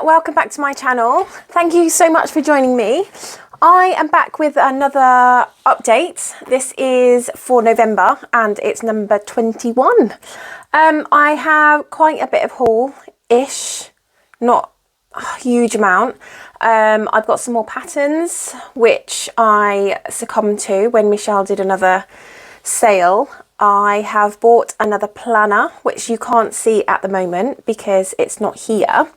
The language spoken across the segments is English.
welcome back to my channel. Thank you so much for joining me. I am back with another update. This is for November and it's number 21. I have quite a bit of haul-ish, not a huge amount. I've got some more patterns which I succumbed to when Michelle did another sale. I have bought another planner, which you can't see at the moment because it's not here.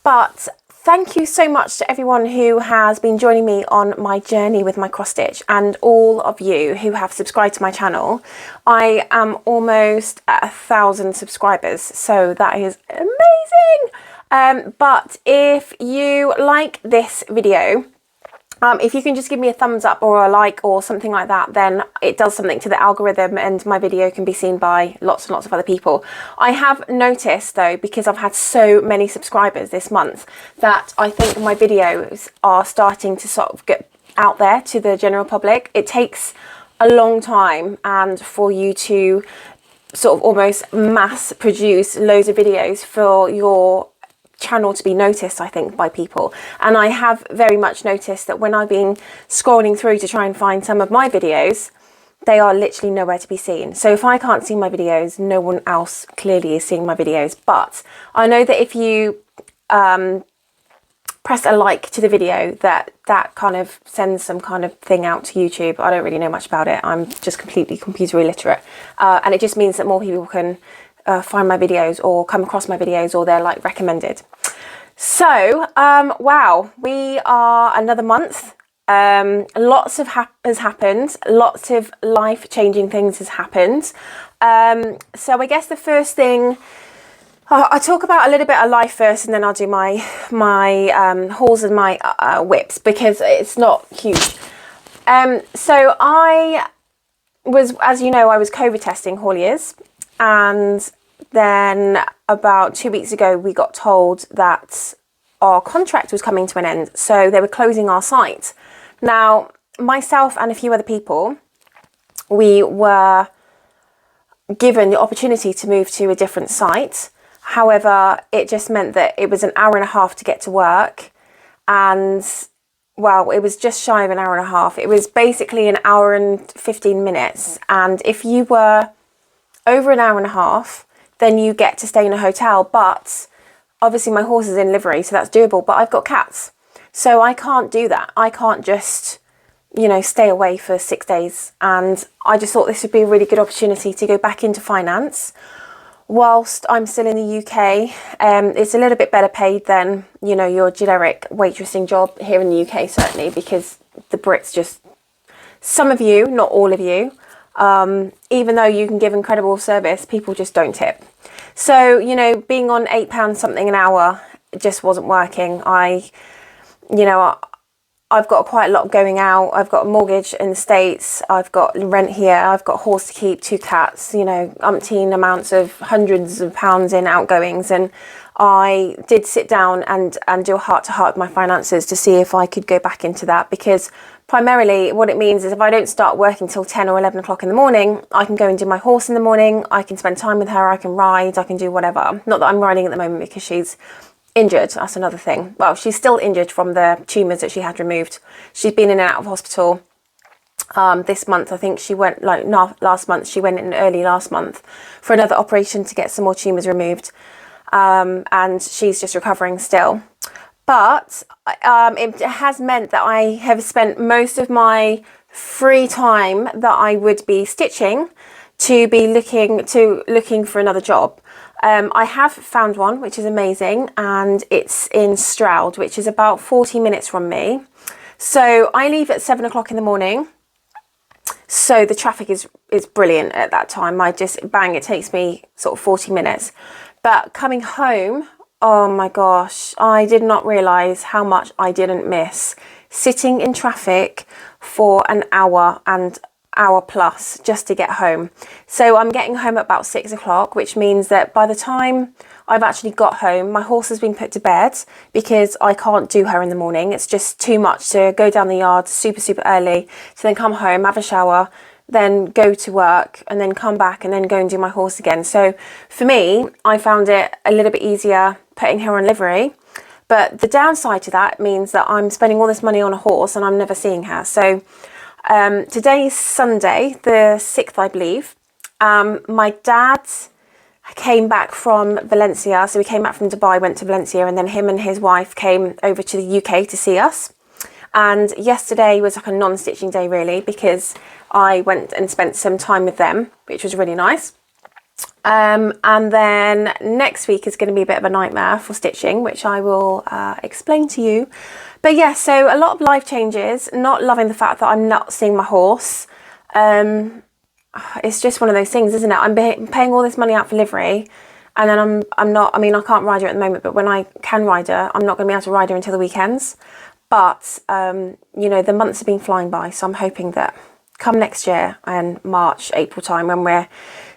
But thank you so much to everyone who has been joining me on my journey with my cross stitch and all of you who have subscribed to my channel. I am almost at 1,000 subscribers, so that is amazing. But if you like this video, if you can just give me a thumbs up or a like or something like that, then it does something to the algorithm and my video can be seen by lots and lots of other people. I have noticed though, because I've had so many subscribers this month, that I think my videos are starting to sort of get out there to the general public. It takes a long time and for you to sort of almost mass produce loads of videos for your channel to be noticed, I think, by people. And I have very much noticed that when I've been scrolling through to try and find some of my videos, they are literally nowhere to be seen. So if I can't see my videos, no one else clearly is seeing my videos. But I know that if you press a like to the video, that kind of sends some kind of thing out to YouTube. I don't really know much about it. I'm just completely computer illiterate. And it just means that more people can find my videos or come across my videos, or they're like recommended. So wow, we are another month. Lots has happened, lots of life-changing things has happened. So I guess the first thing, I'll talk about a little bit of life first, and then I'll do my hauls and my whips, because it's not huge. So I was, as you know, I was COVID testing hauliers, and then about 2 weeks ago we got told that our contract was coming to an end, so they were closing our site. Now myself and a few other people, we were given the opportunity to move to a different site. However, it just meant that it was an hour and a half to get to work, and well, it was just shy of an hour and a half. It was basically an hour and 15 minutes, and if you were over an hour and a half, then you get to stay in a hotel. But obviously my horse is in livery, so that's doable, but I've got cats, so I can't do that. I can't just, you know, stay away for 6 days. And I just thought this would be a really good opportunity to go back into finance whilst I'm still in the UK. It's a little bit better paid than, you know, your generic waitressing job here in the UK, certainly, because the Brits just, some of you, not all of you, even though you can give incredible service, people just don't tip. So, you know, being on £8 something an hour just wasn't working. I've got quite a lot going out. I've got a mortgage in the States. I've got rent here. I've got a horse to keep, 2 cats, you know, umpteen amounts of hundreds of pounds in outgoings. And I did sit down and do a heart-to-heart with my finances to see if I could go back into that, because primarily what it means is if I don't start working till 10 or 11 o'clock in the morning, I can go and do my horse in the morning. I can spend time with her. I can ride. I can do whatever. Not that I'm riding at the moment because she's injured. That's another thing. Well, she's still injured from the tumours that she had removed. She's been in and out of hospital. This month, I think she went, like last month, she went in early last month for another operation to get some more tumours removed. And she's just recovering still. But it has meant that I have spent most of my free time that I would be stitching to be looking for another job. I have found one, which is amazing, and it's in Stroud, which is about 40 minutes from me. So I leave at 7 o'clock in the morning. So the traffic is brilliant at that time. I just, bang, it takes me sort of 40 minutes. But coming home, oh my gosh, I did not realise how much I didn't miss sitting in traffic for an hour and hour plus just to get home. So I'm getting home at about 6 o'clock, which means that by the time I've actually got home, my horse has been put to bed because I can't do her in the morning. It's just too much to go down the yard super early, to then come home, have a shower, then go to work, and then come back and then go and do my horse again. So for me, I found it a little bit easier putting her on livery. But the downside to that means that I'm spending all this money on a horse and I'm never seeing her. So today's Sunday, the 6th, I believe. My dad came back from Valencia. So we came back from Dubai, went to Valencia, and then him and his wife came over to the UK to see us. And yesterday was like a non-stitching day really, because I went and spent some time with them, which was really nice. And then next week is going to be a bit of a nightmare for stitching, which I will explain to you. But yeah, so a lot of life changes, not loving the fact that I'm not seeing my horse. It's just one of those things, isn't it? I'm paying all this money out for livery, and then I'm not, I mean, I can't ride her at the moment, but when I can ride her, I'm not going to be able to ride her until the weekends. But, you know, the months have been flying by, so I'm hoping that come next year and March, April time, when we're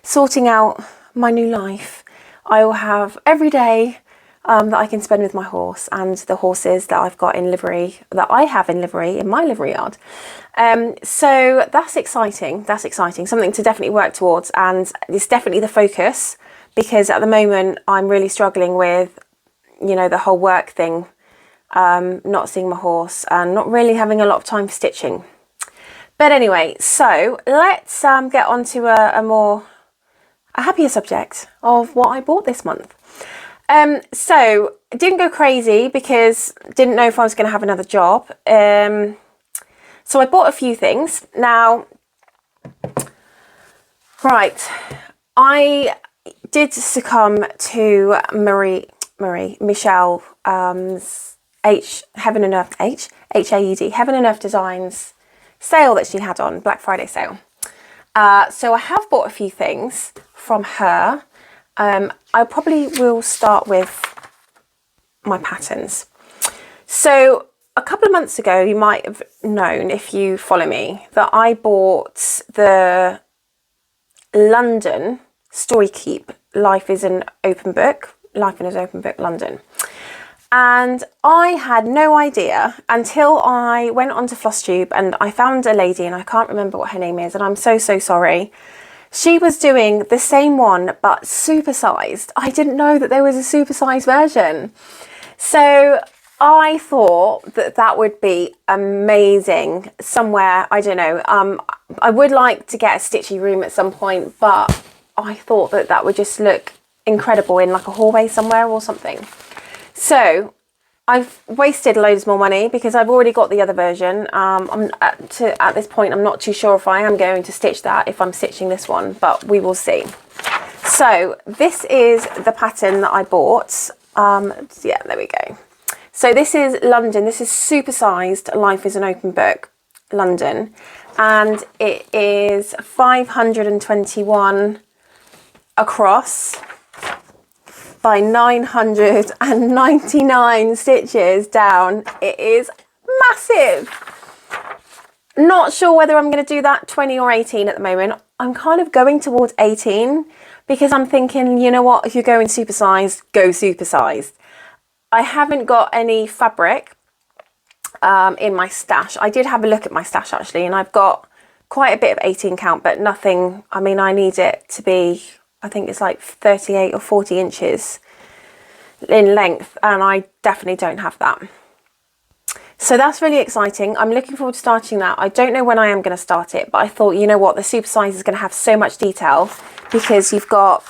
sorting out my new life, I will have every day that I can spend with my horse and the horses that I've got in livery, that I have in livery in my livery yard. So that's exciting. That's exciting. Something to definitely work towards, and it's definitely the focus, because at the moment I'm really struggling with, you know, the whole work thing, not seeing my horse and not really having a lot of time for stitching. But anyway, so let's get on to a happier subject of what I bought this month. So I didn't go crazy because didn't know if I was going to have another job. So I bought a few things. Now, right, I did succumb to Michelle Heaven and Earth H-A-E-D Heaven and Earth Designs sale that she had on, Black Friday sale. So I have bought a few things from her. I probably will start with my patterns. So a couple of months ago, you might have known, if you follow me, that I bought the London Storykeep Life is an Open Book, London. And I had no idea until I went onto FlossTube and I found a lady, and I can't remember what her name is, and I'm so sorry. She was doing the same one, but supersized. I didn't know that there was a supersized version. So I thought that that would be amazing somewhere. I don't know. I would like to get a stitchy room at some point, but I thought that that would just look incredible in like a hallway somewhere or something. So I've wasted loads more money because I've already got the other version. At this point, I'm not too sure if I am going to stitch that, if I'm stitching this one, but we will see. So this is the pattern that I bought. Yeah, there we go. So this is London. This is supersized Life is an Open Book, London. And it is 521 across by 999 stitches down. It is massive. Not sure whether I'm going to do that 20 or 18 at the moment. I'm kind of going towards 18 because I'm thinking, you know what, if you're going supersized, go supersized. I haven't got any fabric in my stash. I did have a look at my stash actually, and I've got quite a bit of 18 count, but nothing. I mean, I need it to be, I think it's like 38 or 40 inches in length, and I definitely don't have that. So that's really exciting. I'm looking forward to starting that. I don't know when I am going to start it, but I thought, you know what, the supersize is going to have so much detail because you've got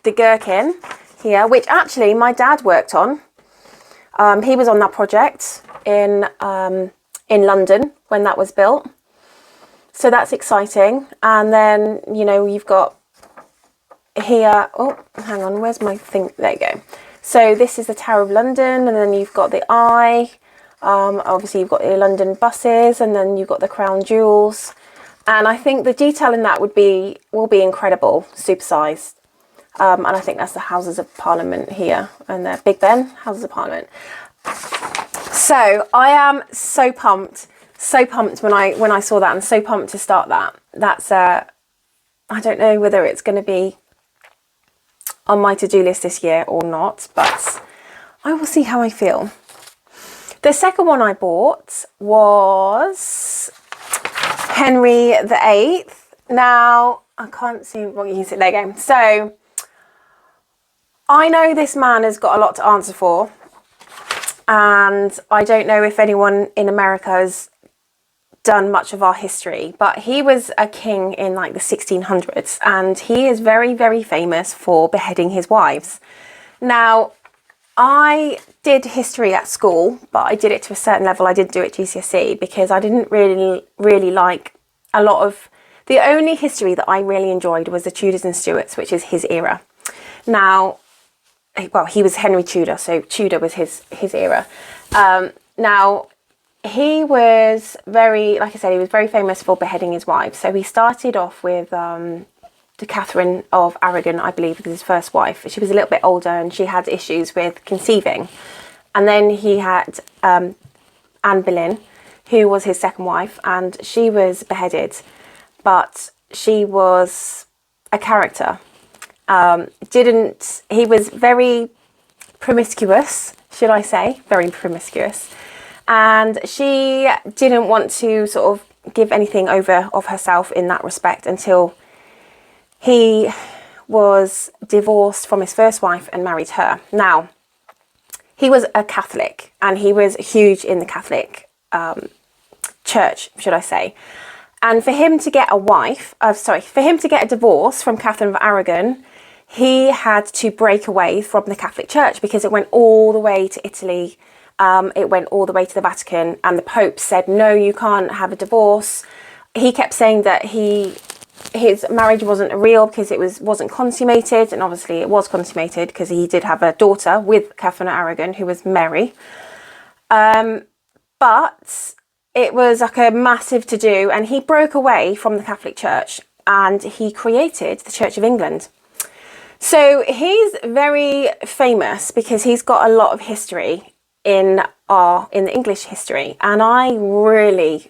the gherkin here, which actually my dad worked on. He was on that project in London when that was built. So that's exciting. And then, you know, you've got here, oh, hang on, where's my thing? There you go. So this is the Tower of London, and then you've got the eye. Obviously you've got the London buses, and then you've got the crown jewels. And I think the detail in that will be incredible, supersized. And I think that's the Houses of Parliament here, and the Big Ben, Houses of Parliament. So I am so pumped when I saw that, and so pumped to start that. That's I don't know whether it's going to be on my to-do list this year or not, but I will see how I feel. The second one I bought was Henry VIII. Now, I can't see what you can see. There you go. So I know this man has got a lot to answer for, and I don't know if anyone in America has done much of our history, but he was a king in like the 1600s, and he is very, very famous for beheading his wives. Now, I did history at school, but I did it to a certain level. I didn't do it GCSE because I didn't really like a lot of... The only history that I really enjoyed was the Tudors and Stuarts, which is his era. Now, well, he was Henry Tudor, so Tudor was his era. Now, he was very, like I said, he was very famous for beheading his wives. So he started off with the Catherine of Aragon, I believe, was his first wife. She was a little bit older and she had issues with conceiving. And then he had Anne Boleyn, who was his second wife, and she was beheaded. But she was a character. He was very promiscuous, should I say, very promiscuous. And she didn't want to sort of give anything over of herself in that respect until he was divorced from his first wife and married her. Now, he was a Catholic, and he was huge in the Catholic church, should I say. And for him to get a divorce from Catherine of Aragon, he had to break away from the Catholic Church because it went all the way to Italy. It went all the way to the Vatican, and the Pope said, no, you can't have a divorce. He kept saying that his marriage wasn't real because it wasn't consummated, and obviously it was consummated because he did have a daughter with Catherine of Aragon, who was Mary. But it was like a massive to-do, and he broke away from the Catholic Church and he created the Church of England. So he's very famous because he's got a lot of history in the English history, and I really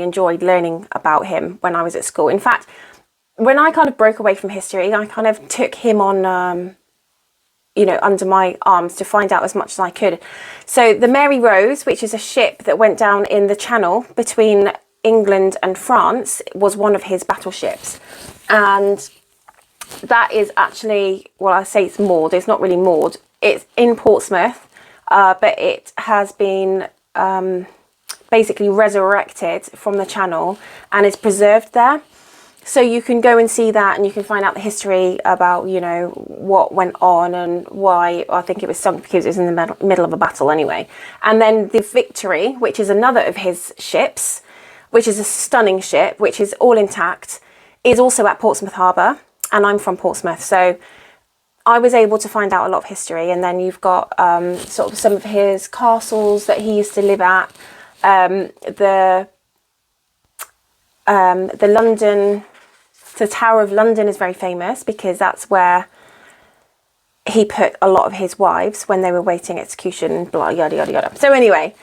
enjoyed learning about him when I was at school. In fact, when I kind of broke away from history, I kind of took him on under my arms to find out as much as I could. So the Mary Rose, which is a ship that went down in the Channel between England and France, was one of his battleships, and that is actually, well, I say it's moored, it's not really moored, it's in Portsmouth. But it has been basically resurrected from the Channel and is preserved there. So you can go and see that, and you can find out the history about, what went on and why. I think it was sunk because it was in the middle of a battle anyway. And then the Victory, which is another of his ships, which is a stunning ship, which is all intact, is also at Portsmouth Harbour. And I'm from Portsmouth, so I was able to find out a lot of history. And then you've got sort of some of his castles that he used to live at. The Tower of London is very famous because that's where he put a lot of his wives when they were waiting execution, blah, yada, yada, yada. So anyway,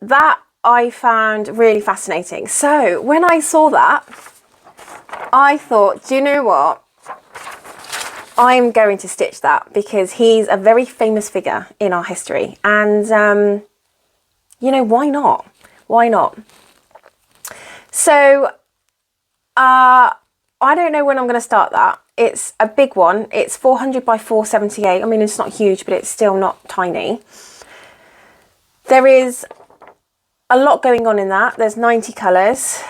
that I found really fascinating. So when I saw that, I thought, do you know what? I'm going to stitch that because he's a very famous figure in our history. And, why not? Why not? So, I don't know when I'm going to start that. It's a big one. It's 400 by 478. I mean, it's not huge, but it's still not tiny. There is a lot going on in that. There's 90 colours.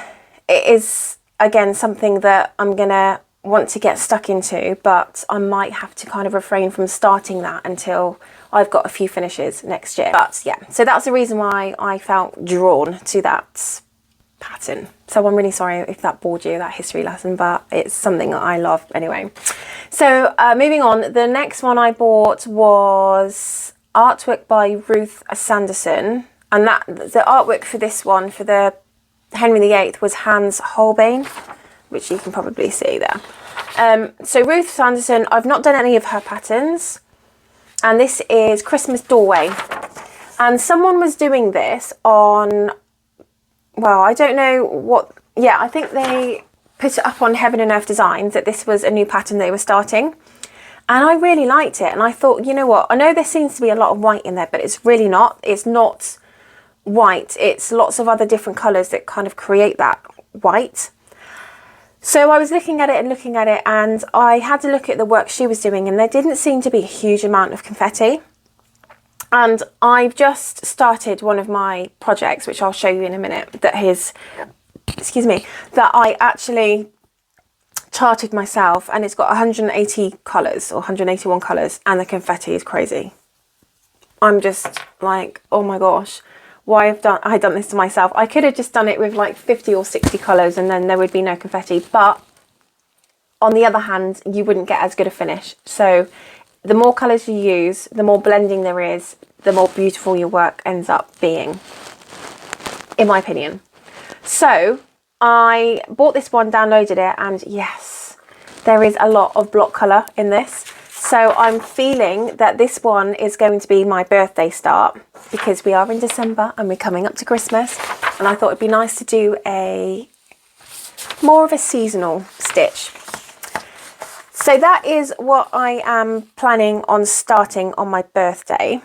It is, again, something that I'm going to want to get stuck into, but I might have to kind of refrain from starting that until I've got a few finishes next year. But yeah, so that's the reason why I felt drawn to that pattern. So I'm really sorry if that bored you, that history lesson, but it's something that I love anyway. So moving on, the next one I bought was artwork by Ruth Sanderson, and that the artwork for this one, for the Henry VIII, was Hans Holbein, which you can probably see there. So Ruth Sanderson, I've not done any of her patterns, and this is Christmas Doorway. And someone was doing this on, well, I don't know what, yeah, I think they put it up on Heaven and Earth Designs that this was a new pattern they were starting. And I really liked it. And I thought, you know what, I know there seems to be a lot of white in there, but it's really not. It's not white. It's lots of other different colours that kind of create that white. So I was looking at it, and I had to look at the work she was doing, and there didn't seem to be a huge amount of confetti. And I've just started one of my projects, which I'll show you in a minute, that excuse me, that I actually charted myself, and it's got 180 colours or 181 colours, and the confetti is crazy. I'm just like, oh my gosh, why have I done this to myself? I could have just done it with like 50 or 60 colours and then there would be no confetti, but on the other hand, you wouldn't get as good a finish. So the more colours you use, the more blending there is, the more beautiful your work ends up being, in my opinion. So I bought this one, downloaded it, and yes, there is a lot of block colour in this. So I'm feeling that this one is going to be my birthday start, because we are in December and we're coming up to Christmas, and I thought it'd be nice to do more of a seasonal stitch. So that is what I am planning on starting on my birthday,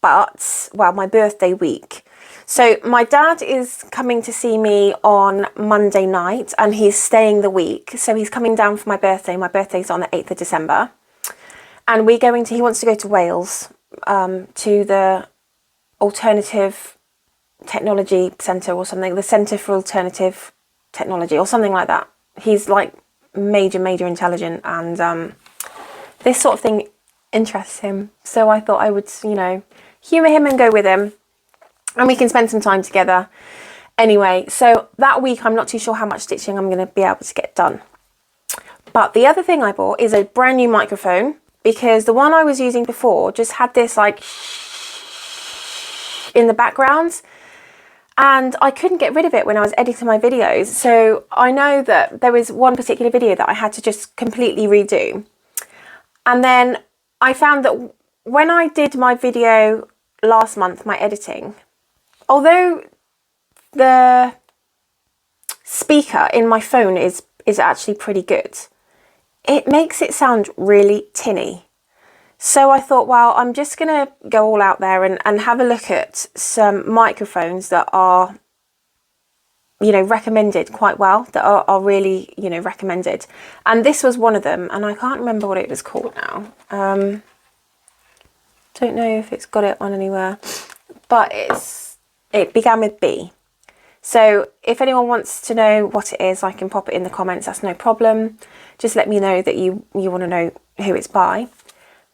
my birthday week. So my dad is coming to see me on Monday night, and he's staying the week. So he's coming down for my birthday. My birthday's on the 8th of December. And he wants to go to Wales, to the Alternative Technology Centre or something, the Centre for Alternative Technology or something like that. He's like major intelligent, and this sort of thing interests him. So I thought I would, humour him and go with him, and we can spend some time together. Anyway, so that week I'm not too sure how much stitching I'm going to be able to get done. But the other thing I bought is a brand new microphone, because the one I was using before just had this like in the background, and I couldn't get rid of it when I was editing my videos. So I know that there was one particular video that I had to just completely redo. And then I found that when I did my video last month, my editing, although the speaker in my phone is actually pretty good, it makes it sound really tinny. So I thought, well, I'm just going to go all out there and have a look at some microphones that are, recommended quite well, that are really, recommended. And this was one of them, and I can't remember what it was called now. Don't know if it's got it on anywhere, but it began with B. So if anyone wants to know what it is, I can pop it in the comments. That's no problem. Just let me know that you want to know who it's by.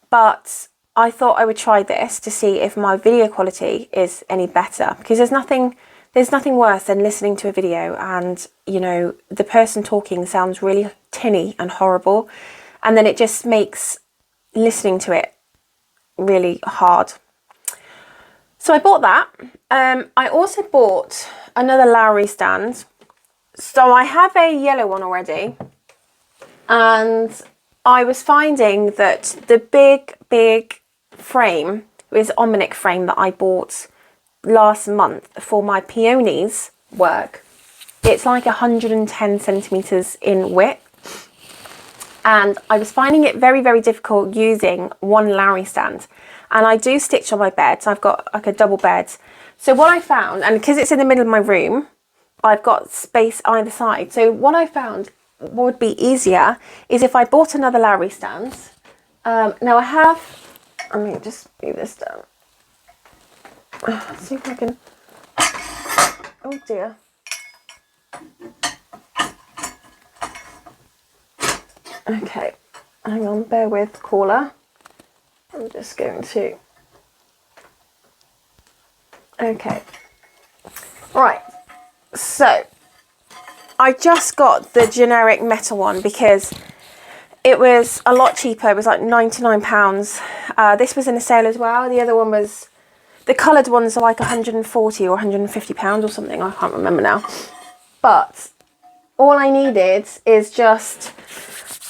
But I thought I would try this to see if my video quality is any better, because there's nothing worse than listening to a video and, the person talking sounds really tinny and horrible, and then it just makes listening to it really hard. So I bought that. I also bought another Lowry stand. So I have a yellow one already, and I was finding that the big frame is Omnic frame that I bought last month for my peonies work. It's like 110 centimeters in width, and I was finding it very difficult using one Lowry stand. And I do stitch on my bed, so I've got like a double bed. So what I found, and because it's in the middle of my room, I've got space either side. So what I found would be easier is if I bought another Lowry stand. Now I have, let me just move this down. Let's see if I can, oh dear. Okay, hang on, bear with, caller. I'm just going to, okay, right, so I just got the generic metal one because it was a lot cheaper. It was like £99. This was in a sale as well. The other one was, the coloured ones are like £140 or £150 or something, I can't remember now. But all I needed is just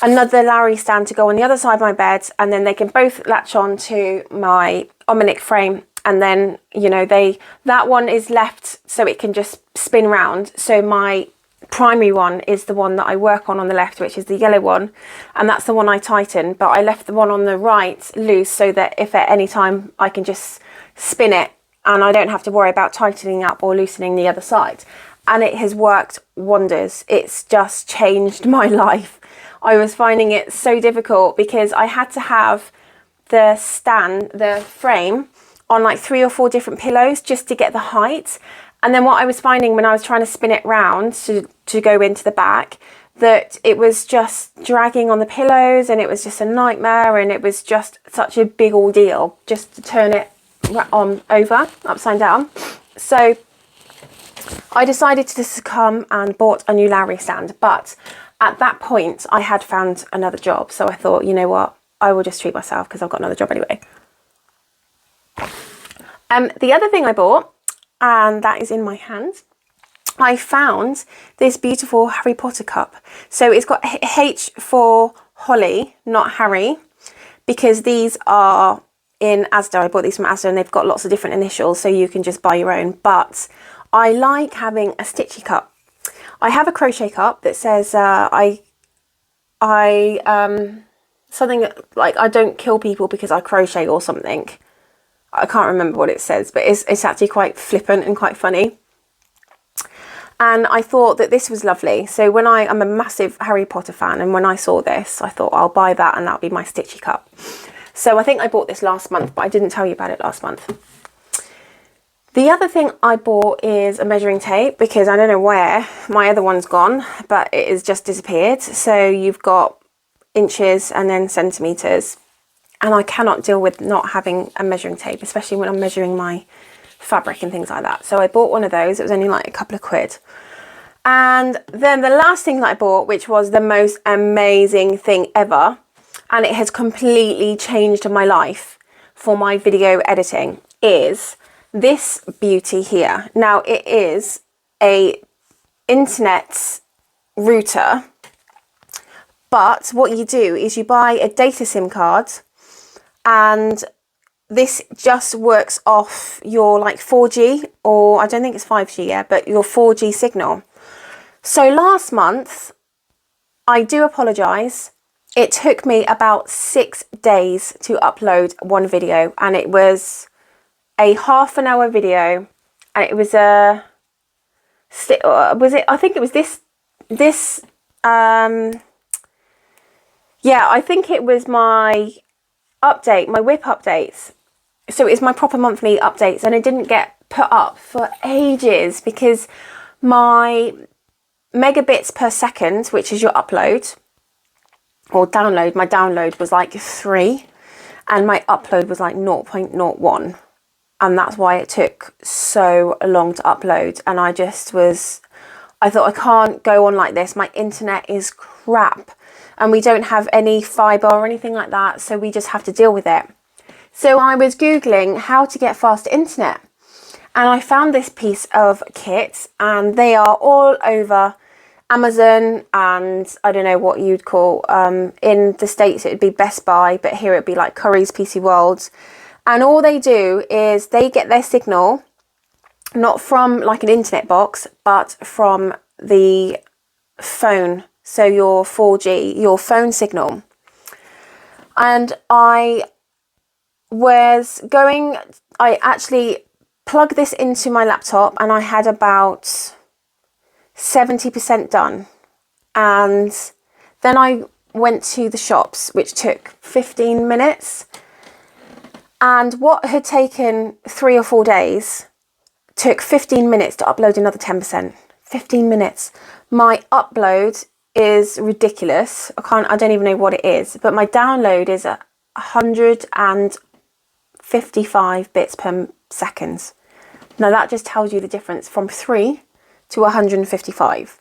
another Lowry stand to go on the other side of my bed, and then they can both latch on to my Omnic frame, and then that one is left so it can just spin round. So my primary one is the one that I work on the left, which is the yellow one, and that's the one I tighten, but I left the one on the right loose so that if at any time I can just spin it and I don't have to worry about tightening up or loosening the other side. And it has worked wonders. It's just changed my life. I was finding it so difficult because I had to have the stand, the frame, on like 3 or 4 different pillows just to get the height. And then what I was finding when I was trying to spin it round to go into the back, that it was just dragging on the pillows and it was just a nightmare, and it was just such a big ordeal just to turn it on over, upside down. So I decided to succumb and bought a new Lowry stand. But at that point I had found another job, so I thought, you know what, I will just treat myself because I've got another job anyway. The other thing I bought, and that is in my hand, I found this beautiful Harry Potter cup. So it's got H for Holly, not Harry, because these are in Asda. I bought these from Asda and they've got lots of different initials, so you can just buy your own. But I like having a stitchy cup. I have a crochet cup that says something like, I don't kill people because I crochet or something. I can't remember what it says, but it's actually quite flippant and quite funny. And I thought that this was lovely. So when I'm a massive Harry Potter fan, and when I saw this, I thought I'll buy that and that'll be my stitchy cup. So I think I bought this last month, but I didn't tell you about it last month. The other thing I bought is a measuring tape, because I don't know where my other one's gone, but it has just disappeared. So you've got inches and then centimetres. And I cannot deal with not having a measuring tape, especially when I'm measuring my fabric and things like that. So I bought one of those. It was only like a couple of quid. And then the last thing that I bought, which was the most amazing thing ever, and it has completely changed my life for my video editing, is this beauty here. Now it is a internet router, but what you do is you buy a data SIM card, and this just works off your like 4G, or I don't think it's 5G yet, but your 4G signal. So last month, I do apologise, it took me about 6 days to upload one video, and it was a half-an-hour video, and it was I think it was yeah, I think it was my update, my whip updates. So it's my proper monthly updates, and it didn't get put up for ages because my megabits per second, which is your upload or download, my download was like 3 and my upload was like 0.01, and that's why it took so long to upload. And I thought, I can't go on like this, my internet is crap. And we don't have any fibre or anything like that, so we just have to deal with it. So I was Googling how to get fast internet, and I found this piece of kit, and they are all over Amazon, and I don't know what you'd call, in the States it would be Best Buy, but here it'd be like Curry's PC World. And all they do is they get their signal, not from like an internet box, but from the phone. So your 4G, your phone signal. And I actually plugged this into my laptop, and I had about 70% done. And then I went to the shops, which took 15 minutes. And what had taken 3 or 4 days took 15 minutes to upload another 10%. 15 minutes. My upload is ridiculous. I don't even know what it is, but my download is 155 bits per second. Now that just tells you the difference from 3 to 155.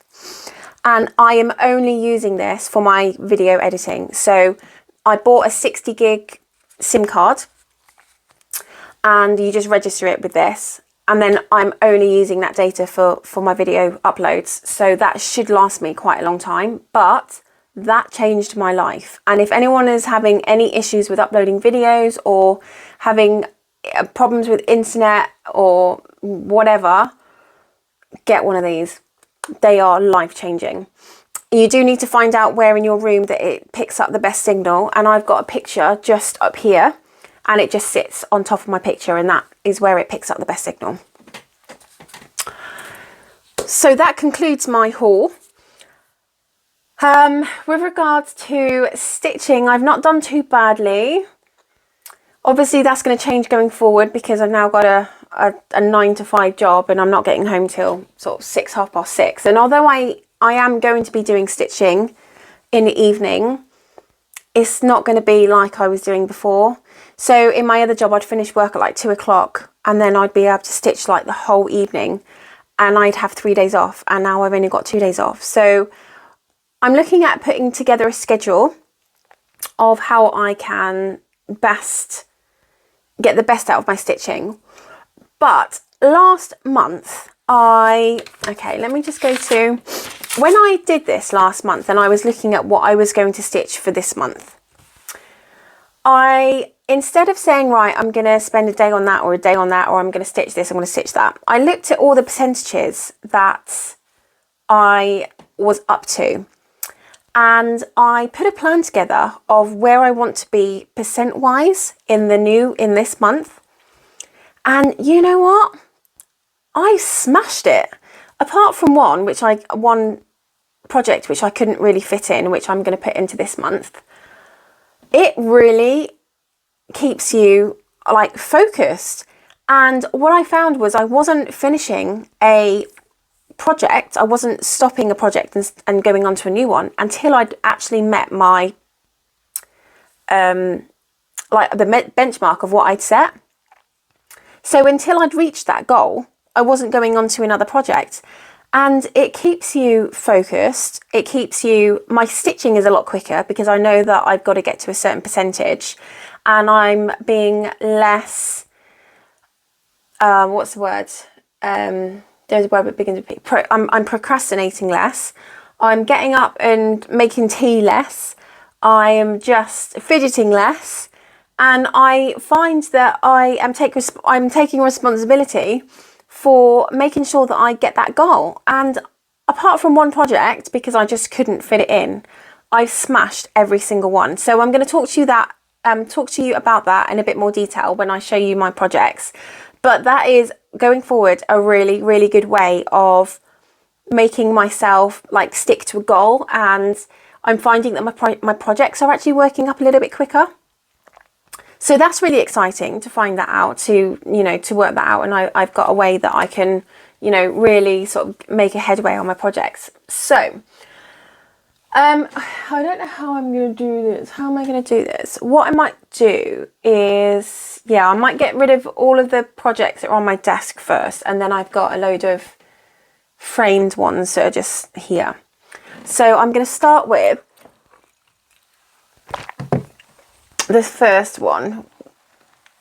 And I am only using this for my video editing. So I bought a 60 gig SIM card, and you just register it with this. And then I'm only using that data for my video uploads. So that should last me quite a long time, but that changed my life. And if anyone is having any issues with uploading videos or having problems with internet or whatever, get one of these. They are life-changing. You do need to find out where in your room that it picks up the best signal. And I've got a picture just up here, and it just sits on top of my picture, and that is where it picks up the best signal. So that concludes my haul. With regards to stitching, I've not done too badly. Obviously that's going to change going forward because I've now got a 9 to 5 job and I'm not getting home till sort of 6, 6:30. And although I am going to be doing stitching in the evening, it's not going to be like I was doing before. So in my other job, I'd finish work at like 2 o'clock and then I'd be able to stitch like the whole evening and I'd have 3 days off, and now I've only got 2 days off. So I'm looking at putting together a schedule of how I can best get the best out of my stitching. But last month let me just go to when I did this last month and I was looking at what I was going to stitch for this month. Instead of saying, right, I'm going to spend a day on that or a day on that, or I'm going to stitch this, I'm going to stitch that, I looked at all the percentages that I was up to. And I put a plan together of where I want to be percent-wise in this month. And you know what? I smashed it. Apart from one project which I couldn't really fit in, which I'm going to put into this month. It really keeps you like focused. And what I found was I wasn't finishing a project, I wasn't stopping a project and going on to a new one until I'd actually met my the benchmark of what I'd set. So until I'd reached that goal, I wasn't going on to another project. And it keeps you focused. It keeps you, my stitching is a lot quicker because I know that I've got to get to a certain percentage, and I'm being less, what's the word? There's a word that begins with P. I'm procrastinating less. I'm getting up and making tea less. I am just fidgeting less. And I find that I'm taking responsibility for making sure that I get that goal. And apart from one project, because I just couldn't fit it in, I've smashed every single one. So I'm going to talk to you about that in a bit more detail when I show you my projects. But that is, going forward, a really, really good way of making myself like stick to a goal. And I'm finding that my projects are actually working up a little bit quicker. So that's really exciting to find that out, to work that out. And I've got a way that I can, really sort of make a headway on my projects. So, I don't know how I'm going to do this. How am I going to do this? What I might do is, I might get rid of all of the projects that are on my desk first. And then I've got a load of framed ones that are just here. So I'm going to start with this first one.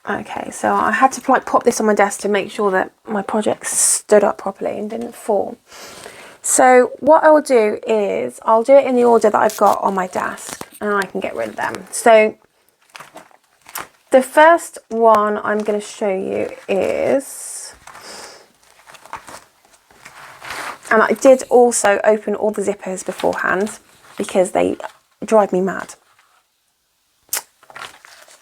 Okay, so I had to pop this on my desk to make sure that my projects stood up properly and didn't fall. So what I will do is I'll do it in the order that I've got on my desk, and I can get rid of them. So the first one I'm going to show you is, and I did also open all the zippers beforehand because they drive me mad.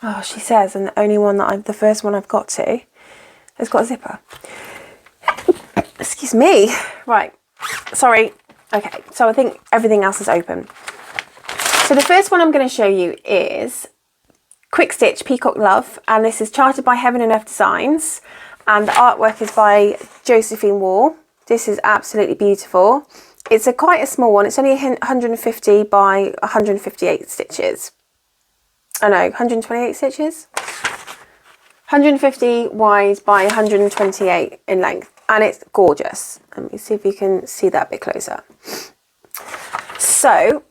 Oh, she says, and the first one I've got to has got a zipper. Excuse me. Right. Sorry. Okay. So I think everything else is open. So the first one I'm going to show you is Quick Stitch Peacock Love. And this is charted by Heaven and Earth Designs. And the artwork is by Josephine Wall. This is absolutely beautiful. It's quite a small one. It's only 150 by 158 stitches. I know, 128 stitches. 150 wide by 128 in length. And it's gorgeous. Let me see if you can see that a bit closer. So,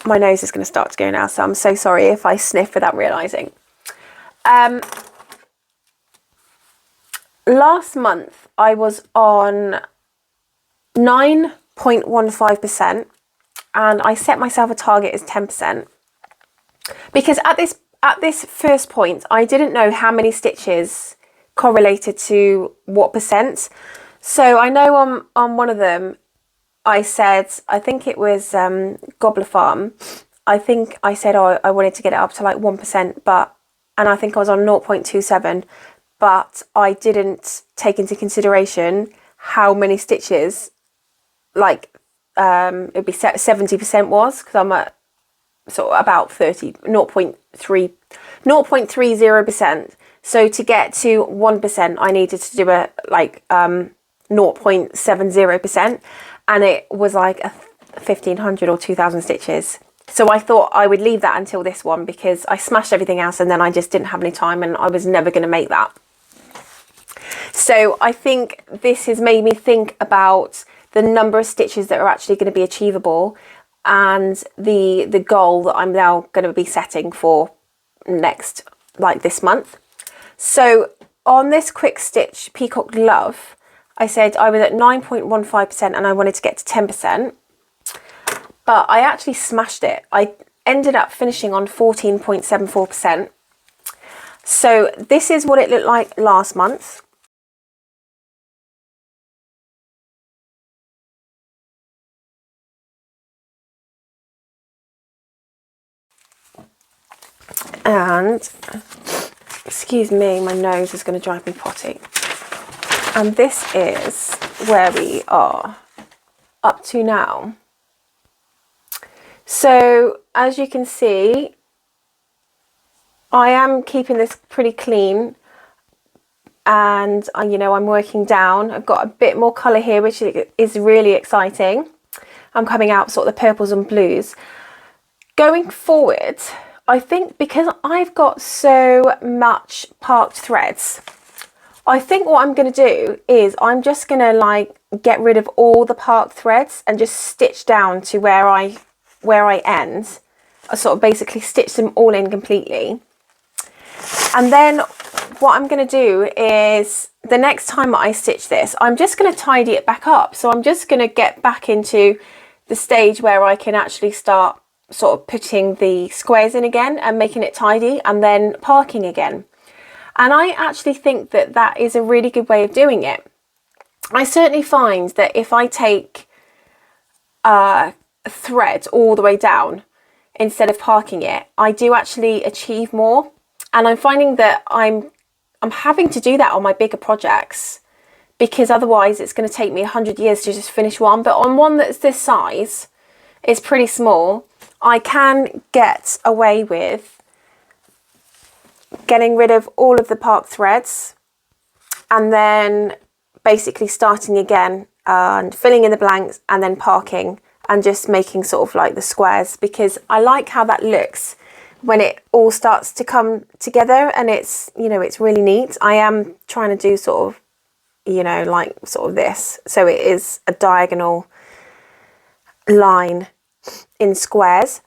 my nose is going to start to go now, so I'm so sorry if I sniff without realising. Last month, I was on 9.15%, and I set myself a target as 10%. Because at this first point, I didn't know how many stitches correlated to what percent. So I know on one of them, I said, I think it was Gobbler Farm. I think I said, I wanted to get it up to like 1%, and I think I was on 0.27, but I didn't take into consideration how many stitches, like it'd be 70% was, because I'm at sort of about 0.30%. So to get to 1%, I needed to do a like 0.70%, and it was like 1,500 or 2,000 stitches. So I thought I would leave that until this one because I smashed everything else and then I just didn't have any time and I was never going to make that. So I think this has made me think about the number of stitches that are actually going to be achievable and the goal that I'm now going to be setting for next, like this month. So on this quick stitch peacock glove, I said I was at 9.15% and I wanted to get to 10%. But I actually smashed it. I ended up finishing on 14.74%. So this is what it looked like last month. And, excuse me, my nose is going to drive me potty. And this is where we are up to now. So as you can see, I am keeping this pretty clean, and you know, I'm working down. I've got a bit more colour here, which is really exciting. I'm coming out sort of the purples and blues. Going forward, I think because I've got so much parked threads, I think what I'm going to do is I'm just going to like get rid of all the parked threads and just stitch down to where I end. I sort of basically stitch them all in completely. And then what I'm going to do is the next time I stitch this, I'm just going to tidy it back up. So I'm just going to get back into the stage where I can actually start sort of putting the squares in again and making it tidy and then parking again. And I actually think that that is a really good way of doing it. I certainly find that if I take thread all the way down instead of parking it, I do actually achieve more. And I'm finding that I'm having to do that on my bigger projects, because otherwise it's going to take me 100 years to just finish one. But on one that's this size, it's pretty small, I can get away with getting rid of all of the parked threads and then basically starting again and filling in the blanks and then parking and just making sort of like the squares, because I like how that looks when it all starts to come together, and it's, you know, it's really neat. I am trying to do sort of, you know, like sort of this, so it is a diagonal line in squares.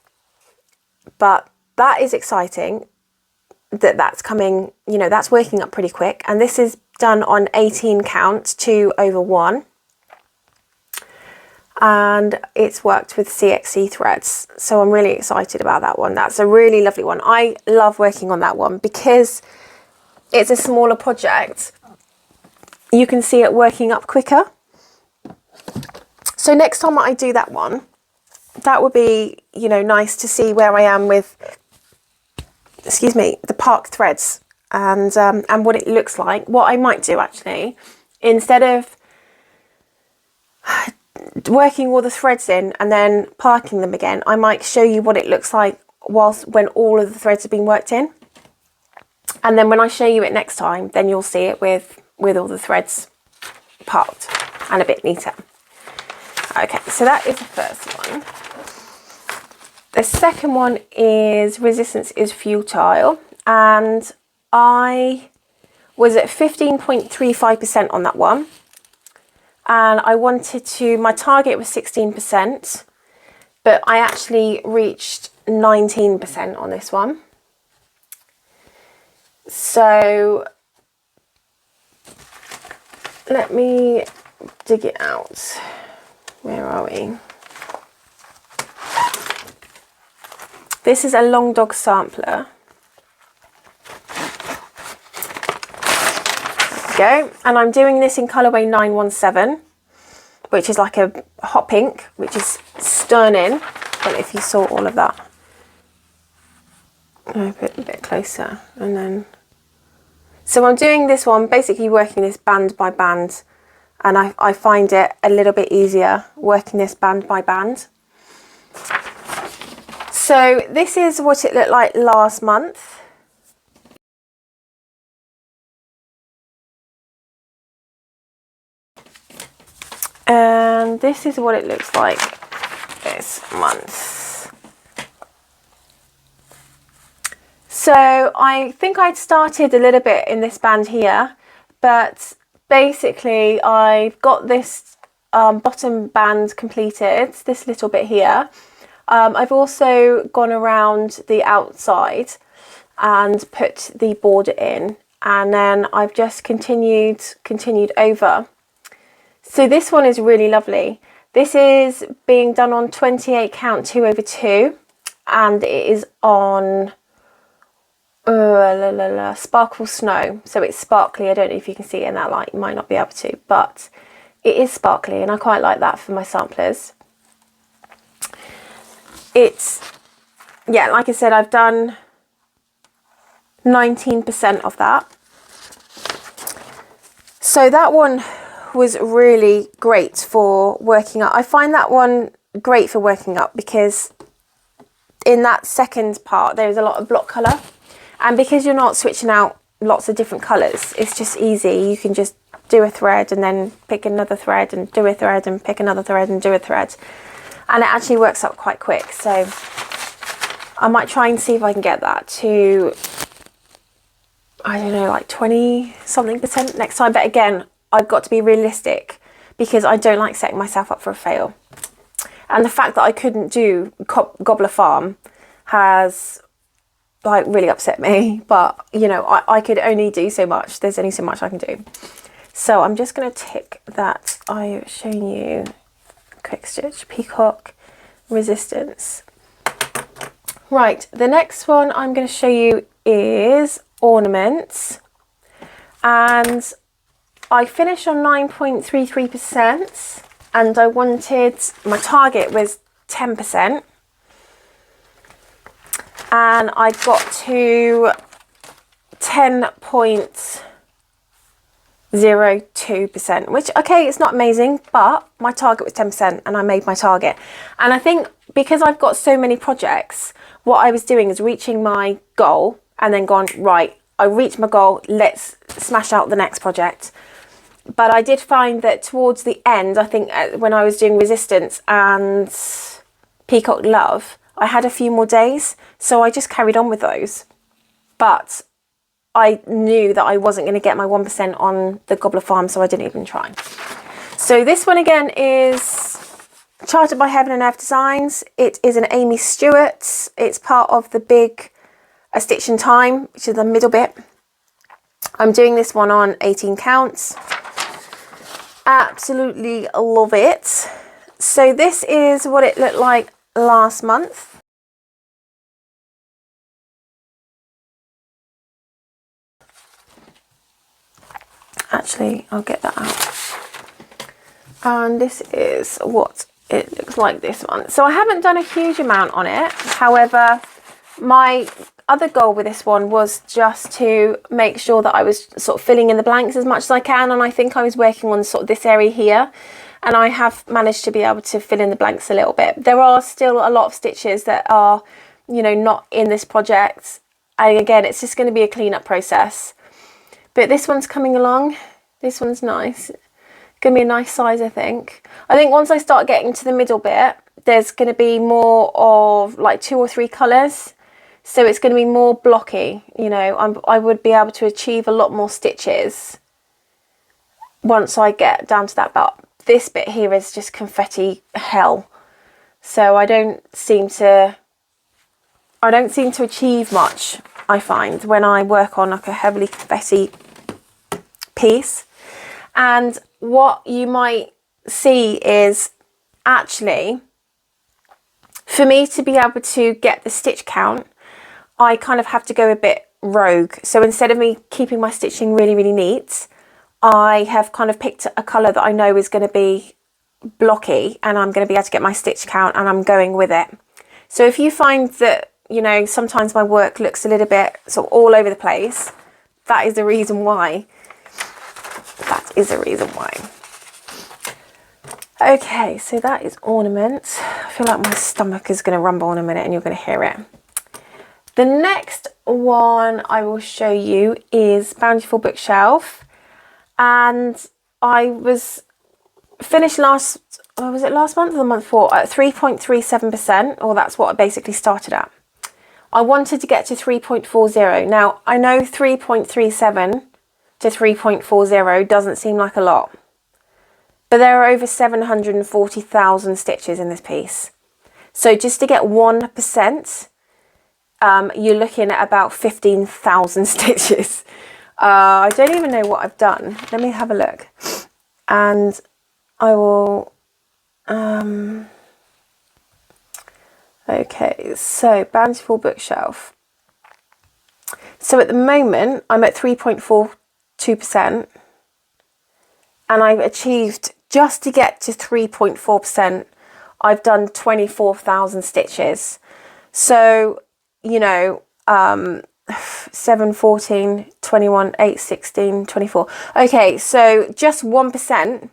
But that is exciting that that's coming, you know, that's working up pretty quick. And this is done on 18 count 2/1, and it's worked with CXC threads, so I'm really excited about that one. That's a really lovely one. I love working on that one because it's a smaller project. You can see it working up quicker. So next time I do that one, that would be, you know, nice to see where I am with, excuse me, the parked threads and what it looks like. What I might do actually, instead of working all the threads in and then parking them again, I might show you what it looks like when all of the threads have been worked in. And then when I show you it next time, then you'll see it with all the threads parked and a bit neater. Okay, so that is the first one. The second one is Resistance is Futile, and I was at 15.35% on that one. And I wanted to, my target was 16%, but I actually reached 19% on this one. So let me dig it out. Where are we? This is a Long Dog sampler. Go, and I'm doing this in colourway 917, which is like a hot pink, which is stunning. I don't know if you saw all of that. I'll put it a bit closer, and then so I'm doing this one, basically working this band by band, and I find it a little bit easier working this band by band. So So this is what it looked like last month. And this is what it looks like this month. So I think I'd started a little bit in this band here, but basically I've got this bottom band completed, this little bit here. I've also gone around the outside and put the border in, and then I've just continued over. So this one is really lovely. This is being done on 28 count 2/2, and it is on Sparkle Snow. So it's sparkly. I don't know if you can see it in that light. You might not be able to, but it is sparkly, and I quite like that for my samplers. It's, yeah, like I said, I've done 19% of that. So that one was really great for working up. I find that one great for working up because in that second part there's a lot of block colour, and because you're not switching out lots of different colours, it's just easy. You can just do a thread and then pick another thread and do a thread and pick another thread and do a thread, and it actually works up quite quick. So I might try and see if I can get that to, I don't know, like 20 something % next time. But again, I've got to be realistic because I don't like setting myself up for a fail. And the fact that I couldn't do Gobbler Farm has like really upset me. But you know, I could only do so much. There's only so much I can do. So I'm just going to tick that I've shown you. Quick stitch, peacock, resistance. Right, the next one I'm going to show you is ornaments, and I finished on 9.33%, and I wanted, my target was 10%, and I got to 10.02%, which, okay, it's not amazing, but my target was 10% and I made my target. And I think because I've got so many projects, what I was doing is reaching my goal and then gone, right, I reached my goal, let's smash out the next project. But I did find that towards the end, I think when I was doing Resistance and Peacock Love, I had a few more days, so I just carried on with those. But I knew that I wasn't going to get my 1% on the Gobbler Farm, so I didn't even try. So this one again is Chartered by Heaven and Earth Designs. It is an Amy Stewart. It's part of the big A Stitch in Time, which is the middle bit. I'm doing this one on 18 counts. Absolutely love it. So this is what it looked like last month. Actually, I'll get that out. And this is what it looks like this month. So I haven't done a huge amount on it. However, my other goal with this one was just to make sure that I was sort of filling in the blanks as much as I can. And I think I was working on sort of this area here. And I have managed to be able to fill in the blanks a little bit. There are still a lot of stitches that are, you know, not in this project. And again, it's just going to be a cleanup process. But this one's coming along. This one's nice. Gonna be a nice size, I think. I think once I start getting to the middle bit, there's gonna be more of like 2 or 3 colours. So it's gonna be more blocky, you know. I would be able to achieve a lot more stitches once I get down to that. But this bit here is just confetti hell. So I don't seem to achieve much, I find, when I work on like a heavily confetti piece. And what you might see is actually, for me to be able to get the stitch count, I kind of have to go a bit rogue. So instead of me keeping my stitching really, really neat, I have kind of picked a colour that I know is going to be blocky and I'm going to be able to get my stitch count, and I'm going with it. So if you find that, you know, sometimes my work looks a little bit sort of all over the place, that is the reason why. That is the reason why. Okay, so that is ornaments. I feel like my stomach is going to rumble in a minute and you're going to hear it. The next one I will show you is Bountiful bookshelf. And I was finished was it last month or the month before, at 3.37%, or that's what I basically started at. I wanted to get to 3.40. Now, I know 3.37 to 3.40 doesn't seem like a lot, but there are over 740,000 stitches in this piece. So just to get 1%, you're looking at about 15,000 stitches. I don't even know what I've done. Let me have a look. And I will... okay, so Bountiful bookshelf. So at the moment, I'm at 3.42%. And I've achieved, just to get to 3.4%, I've done 24,000 stitches. So, you know, 7, 14, 21, 8, 16, 24. Okay, so just 1%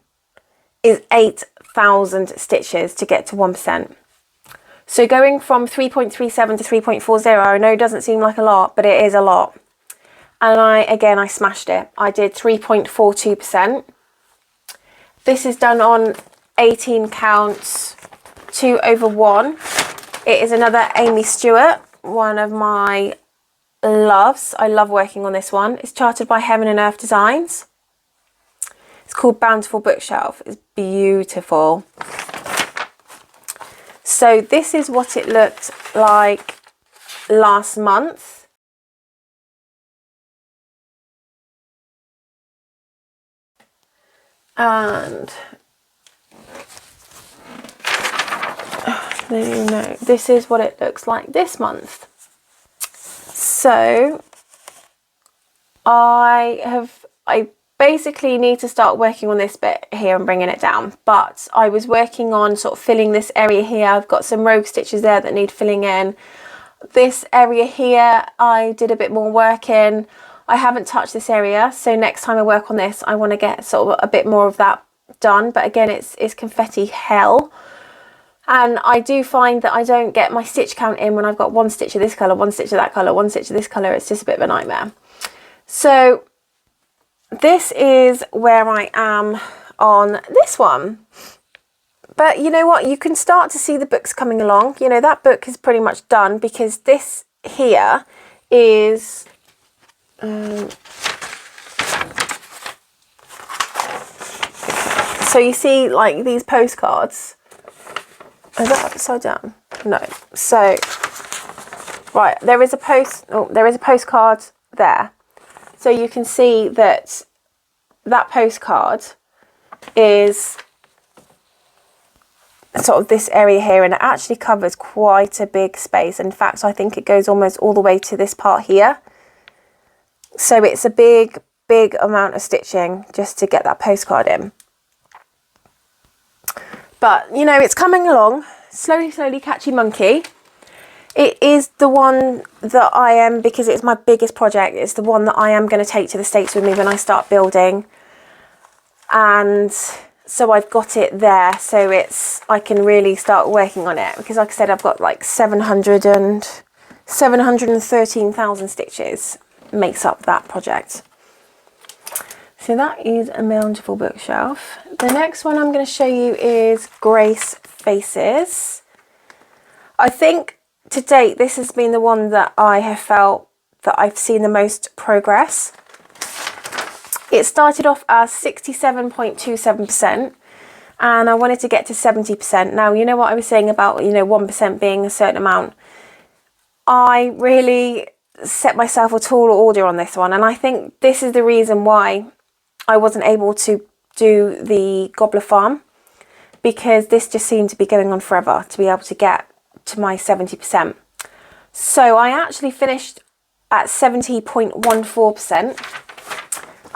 is 8,000 stitches to get to 1%. So going from 3.37 to 3.40, I know doesn't seem like a lot, but it is a lot. And I smashed it. I did 3.42%. This is done on 18 counts, 2 over 1. It is another Amy Stewart, one of my loves. I love working on this one. It's charted by Heaven and Earth Designs. It's called Bountiful Bookshelf. It's beautiful. So this is what it looked like last month. And no, this is what it looks like this month. So I basically need to start working on this bit here and bringing it down, but I was working on sort of filling this area here. I've got some rogue stitches there that need filling in. This area here I did a bit more work in. I haven't touched this area, so next time I work on this I want to get sort of a bit more of that done, but again it's confetti hell. And I do find that I don't get my stitch count in when I've got one stitch of this colour, one stitch of that colour, one stitch of this colour. It's just a bit of a nightmare. So this is where I am on this one. But you know what? You can start to see the books coming along. You know, that book is pretty much done because this here is... so you see like these postcards. Is that upside down? No. So, right, there is a postcard there. So you can see that that postcard is sort of this area here, and it actually covers quite a big space. In fact, I think it goes almost all the way to this part here. So it's a big amount of stitching just to get that postcard in. But, you know, it's coming along, slowly, catchy monkey. It is the one that I am, because it's my biggest project, it's the one that I am going to take to the States with me when I start building. And so I've got it there, so I can really start working on it. Because like I said, I've got like 713,000 stitches makes up that project. So that is a Bountiful bookshelf. The next one I'm going to show you is Grace Faces. I think to date this has been the one that I have felt that I've seen the most progress. It started off as 67.27% and I wanted to get to 70%. Now, you know what I was saying about, you know, 1% being a certain amount. I really set myself a tall order on this one, and I think this is the reason why I wasn't able to do the Gobbler Farm, because this just seemed to be going on forever to be able to get to my 70%. So I actually finished at 70.14%.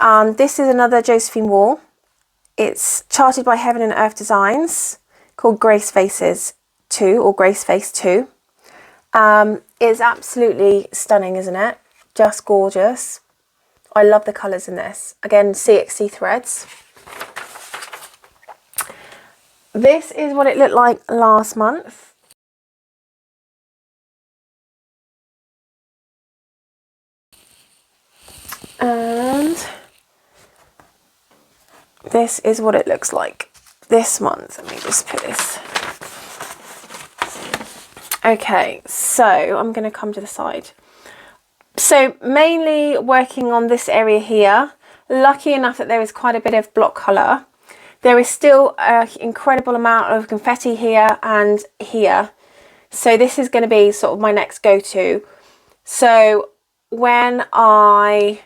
And this is another Josephine Wall. It's charted by Heaven and Earth Designs, called Grace Faces 2 or Grace Face 2. It's absolutely stunning, isn't it? Just gorgeous. I love the colours in this. Again, CXC threads. this is what it looked like last month. And this is what it looks like this month. Let me just put this. Okay, so I'm going to come to the side. So mainly working on this area here. Lucky enough that there is quite a bit of block colour. There is still an incredible amount of confetti here and here. So this is going to be sort of my next go-to. So when I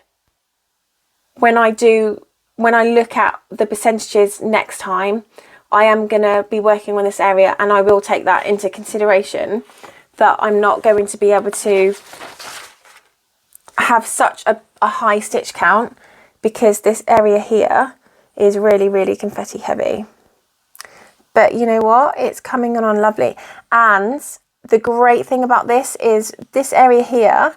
look at the percentages next time, I am going to be working on this area, and I will take that into consideration, that I'm not going to be able to have such a high stitch count because this area here is really, really confetti heavy. But you know what? It's coming on lovely. And the great thing about this is this area here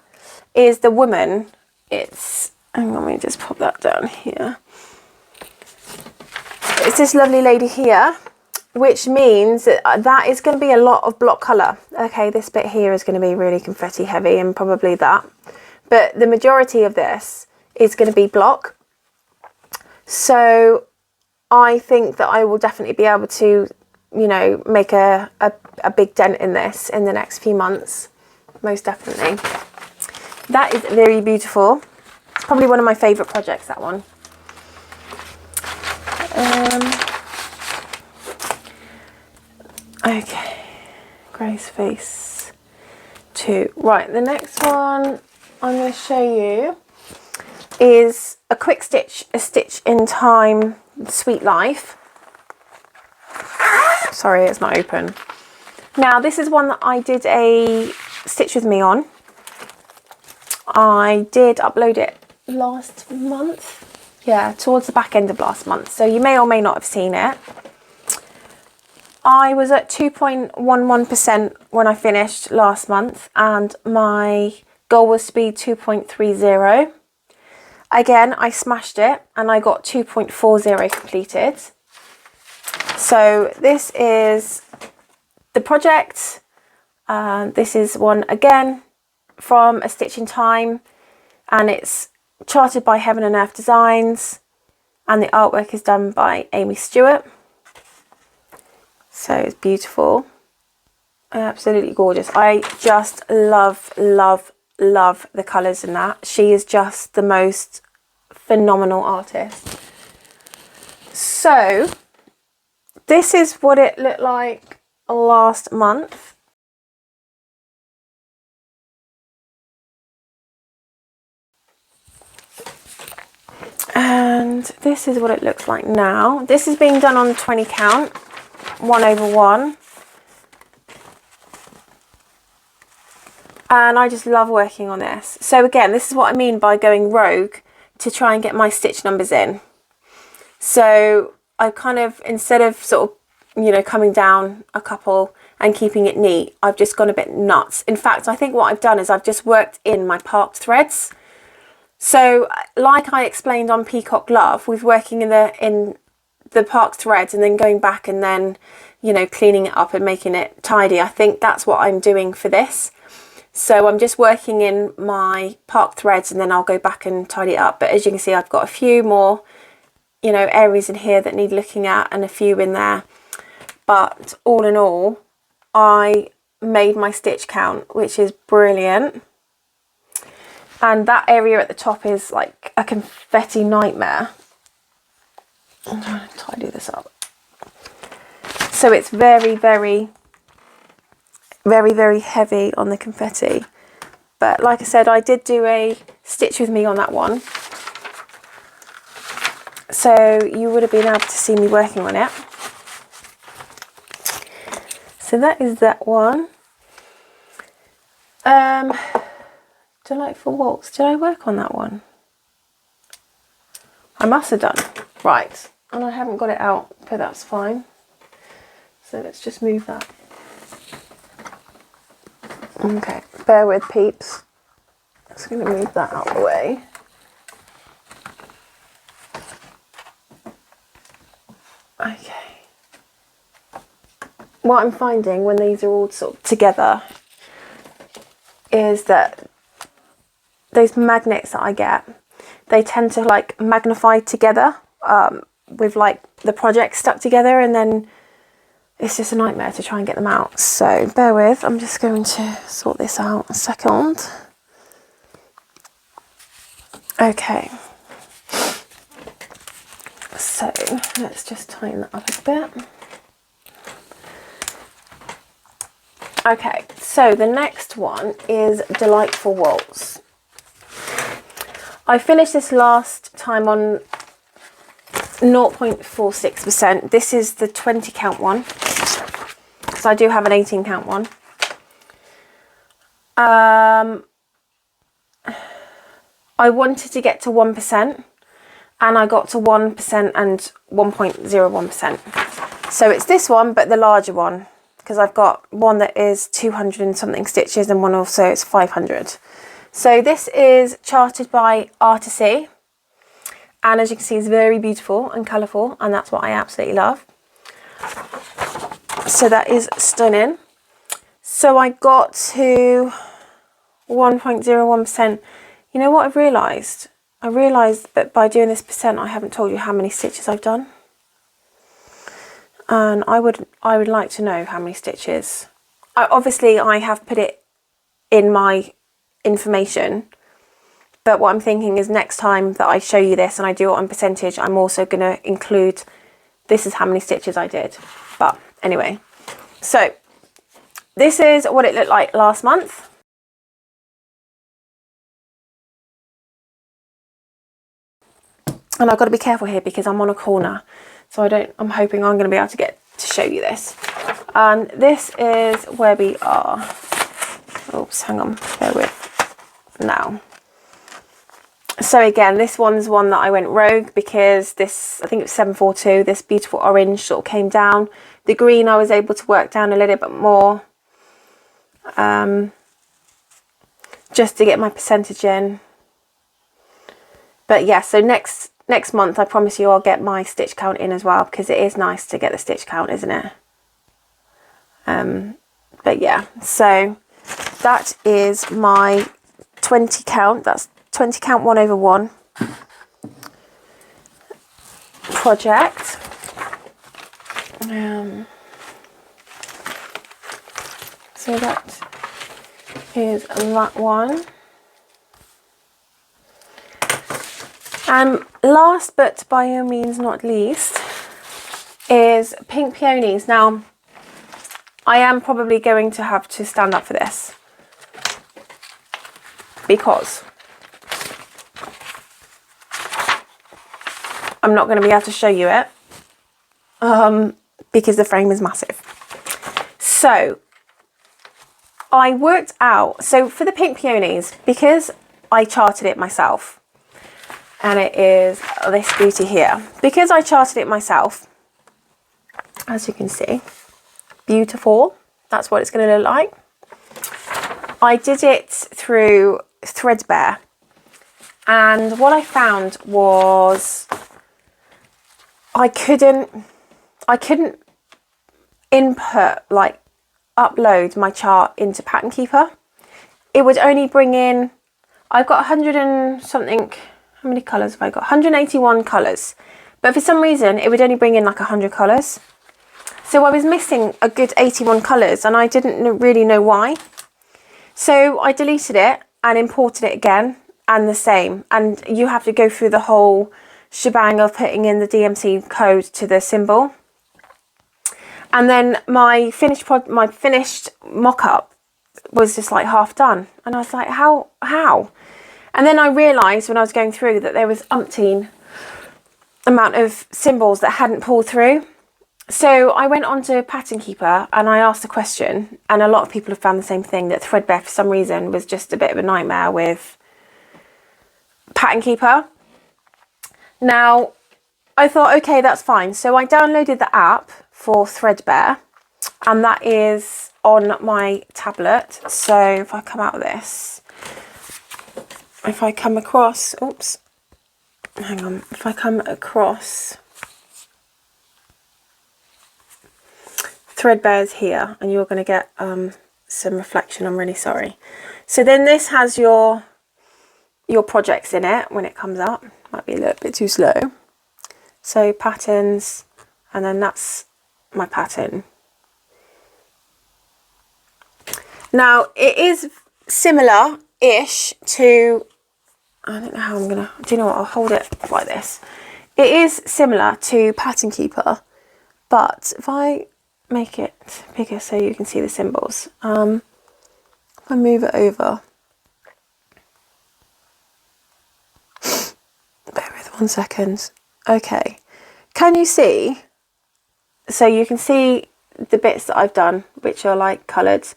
is the woman. It's, hang on, let me just pop that down here. It's this lovely lady here, which means that is going to be a lot of block colour. Okay, this bit here is going to be really confetti heavy and probably that. But the majority of this is going to be block. So I think that I will definitely be able to, you know, make a big dent in this in the next few months. Most definitely. That is very beautiful. It's probably one of my favourite projects, that one. Okay, Grace Face 2. Right, the next one I'm going to show you is a quick stitch, a stitch in time, Sweet Life. Sorry, it's not open. Now, this is one that I did a stitch with me on. I did upload it last month. Yeah, towards the back end of last month. So you may or may not have seen it. I was at 2.11% when I finished last month, and my goal was to be 2.30. Again, I smashed it and I got 2.40 completed. So this is the project. This is one again from A Stitch in Time, and it's charted by Heaven and Earth Designs, and the artwork is done by Amy Stewart. So it's beautiful, absolutely gorgeous. I just love the colours in that. She is just the most phenomenal artist. So this is what it looked like last month. And this is what it looks like now. This is being done on 20 count, 1/1. And I just love working on this. So again, this is what I mean by going rogue to try and get my stitch numbers in. So I kind of, instead of sort of, you know, coming down a couple and keeping it neat, I've just gone a bit nuts. In fact, I think what I've done is I've just worked in my parked threads. So like I explained on Peacock Love, with working in the parked threads and then going back and then, you know, cleaning it up and making it tidy, I think that's what I'm doing for this. So I'm just working in my parked threads and then I'll go back and tidy it up. But as you can see, I've got a few more, you know, areas in here that need looking at and a few in there. But all in all, I made my stitch count, which is brilliant. And that area at the top is like a confetti nightmare. I'm trying to tidy this up. So it's very, very heavy on the confetti. But like I said, I did do a stitch with me on that one. So you would have been able to see me working on it. So that is that one. Delightful Waltz. Did I work on that one? I must have done. Right. And I haven't got it out, but that's fine. So let's just move that. Okay, bear with peeps. Just going to move that out of the way. Okay. what I'm finding when these are all sort of together is that those magnets that I get, they tend to like magnify together with like the project stuck together, and then it's just a nightmare to try and get them out. So bear with, I'm just going to sort this out a second. Okay, so let's just tighten that up a bit. Okay, so the next one is Delightful Waltz. I finished this last time on 0.46%. This is the 20 count one. So I do have an 18 count one. I wanted to get to 1%, and I got to 1% and 1.01%. So it's this one, but the larger one, because I've got one that is 200 and something stitches and one also is 500. So this is charted by Artisee, and as you can see, it's very beautiful and colourful, and that's what I absolutely love. So that is stunning. So I got to 1.01%. You know what I've realised? I realised that by doing this percent, I haven't told you how many stitches I've done. And I would like to know how many stitches. Obviously, I have put it in my information, but what I'm thinking is next time that I show you this and I do it on percentage, I'm also going to include this is how many stitches I did. But anyway, so this is what it looked like last month. And I've got to be careful here because I'm on a corner, so I'm hoping I'm going to be able to get to show you this. And this is where we are. Oops, hang on, bear with now. So again, this one's one that I went rogue because this, I think it was 742, this beautiful orange sort of came down. The green I was able to work down a little bit more, just to get my percentage in. But yeah, so next month, I promise you I'll get my stitch count in as well, because it is nice to get the stitch count, isn't it? But yeah, so that is my 20 count. That's 20 count 1/1 project. So that is that one. And last but by no means not least is Pink Peonies. Now, I am probably going to have to stand up for this because I'm not going to be able to show you it because the frame is massive. So I worked out, so for the Pink Peonies, because I charted it myself, and it is this beauty here. Because I charted it myself, as you can see, beautiful. That's what it's going to look like. I did it through Threadbare, and what I found was I couldn't input, like upload my chart into Pattern Keeper. It would only bring in, I've got 100 and something. How many colours have I got? 181 colours. But for some reason, it would only bring in like 100 colours. So I was missing a good 81 colours, and I didn't really know why. So I deleted it and imported it again, and the same. And you have to go through the whole shebang of putting in the DMC code to the symbol. And then my finished mock-up was just like half done. And I was like, how? And then I realised when I was going through that there was umpteen amount of symbols that hadn't pulled through. So I went on to Pattern Keeper and I asked a question, and a lot of people have found the same thing, that Threadbare for some reason was just a bit of a nightmare with Pattern Keeper. Now, I thought, okay, that's fine. So I downloaded the app for Threadbare, and that is on my tablet. So if I come out of this, if I come across, oops, hang on, if I come across threadbare is here, and you're going to get some reflection. I'm really sorry. So then this has your projects in it when it comes up. Might be a little bit too slow. So patterns, and then that's my pattern. Now it is similar-ish to, I don't know how I'm gonna, do you know what, I'll hold it like this. It is similar to Pattern Keeper, but if I make it bigger so you can see the symbols, if I move it over, bear with 1 second. Okay, can you see? So you can see the bits that I've done, which are like coloured,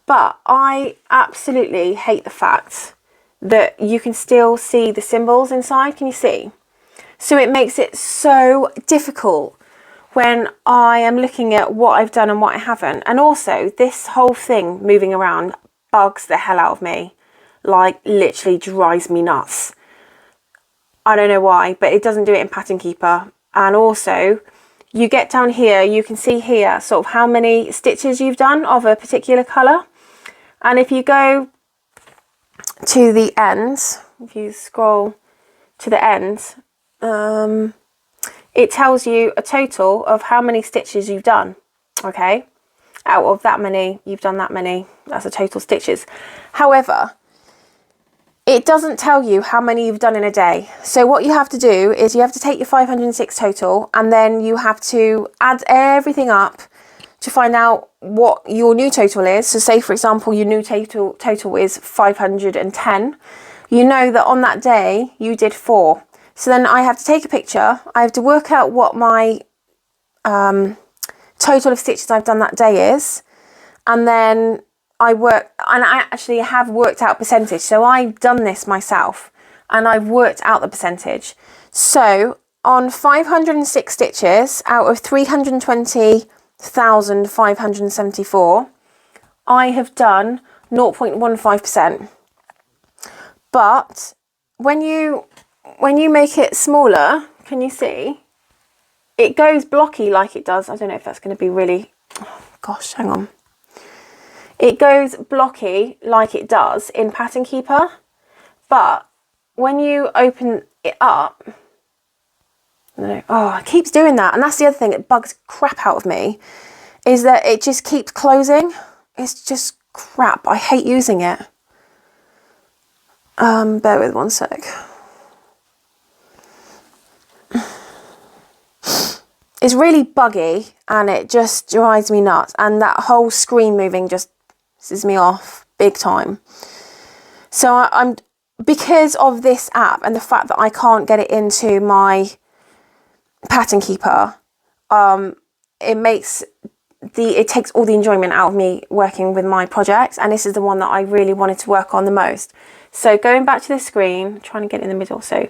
but I absolutely hate the fact that you can still see the symbols inside. Can you see? So it makes it so difficult when I am looking at what I've done and what I haven't. And also this whole thing moving around bugs the hell out of me, like literally drives me nuts. I don't know why, but it doesn't do it in Pattern Keeper. And also you get down here, you can see here sort of how many stitches you've done of a particular colour. And if you go to the end, if you scroll to the end, it tells you a total of how many stitches you've done. Okay, out of that many, you've done that many. That's a total stitches. However, it doesn't tell you how many you've done in a day. So what you have to do is you have to take your 506 total, and then you have to add everything up to find out what your new total is. So say, for example, your new total is 510. You know that on that day you did 4. So then I have to take a picture. I have to work out what my total of stitches I've done that day is. And then I actually have worked out percentage. So I've done this myself and I've worked out the percentage. So on 506 stitches out of 320,574, I have done 0.15%. But when you make it smaller, can you see? It goes blocky like it does. I don't know if that's going to be really, oh gosh, hang on. It goes blocky like it does in Pattern Keeper, but when you open it up, oh, it keeps doing that. And that's the other thing that bugs crap out of me, is that it just keeps closing. It's just crap. I hate using it. Bear with 1 sec. It's really buggy and it just drives me nuts. And that whole screen moving just pisses me off big time. So I'm because of this app and the fact that I can't get it into my Pattern Keeper, it takes all the enjoyment out of me working with my projects, and this is the one that I really wanted to work on the most. So going back to the screen, trying to get in the middle, so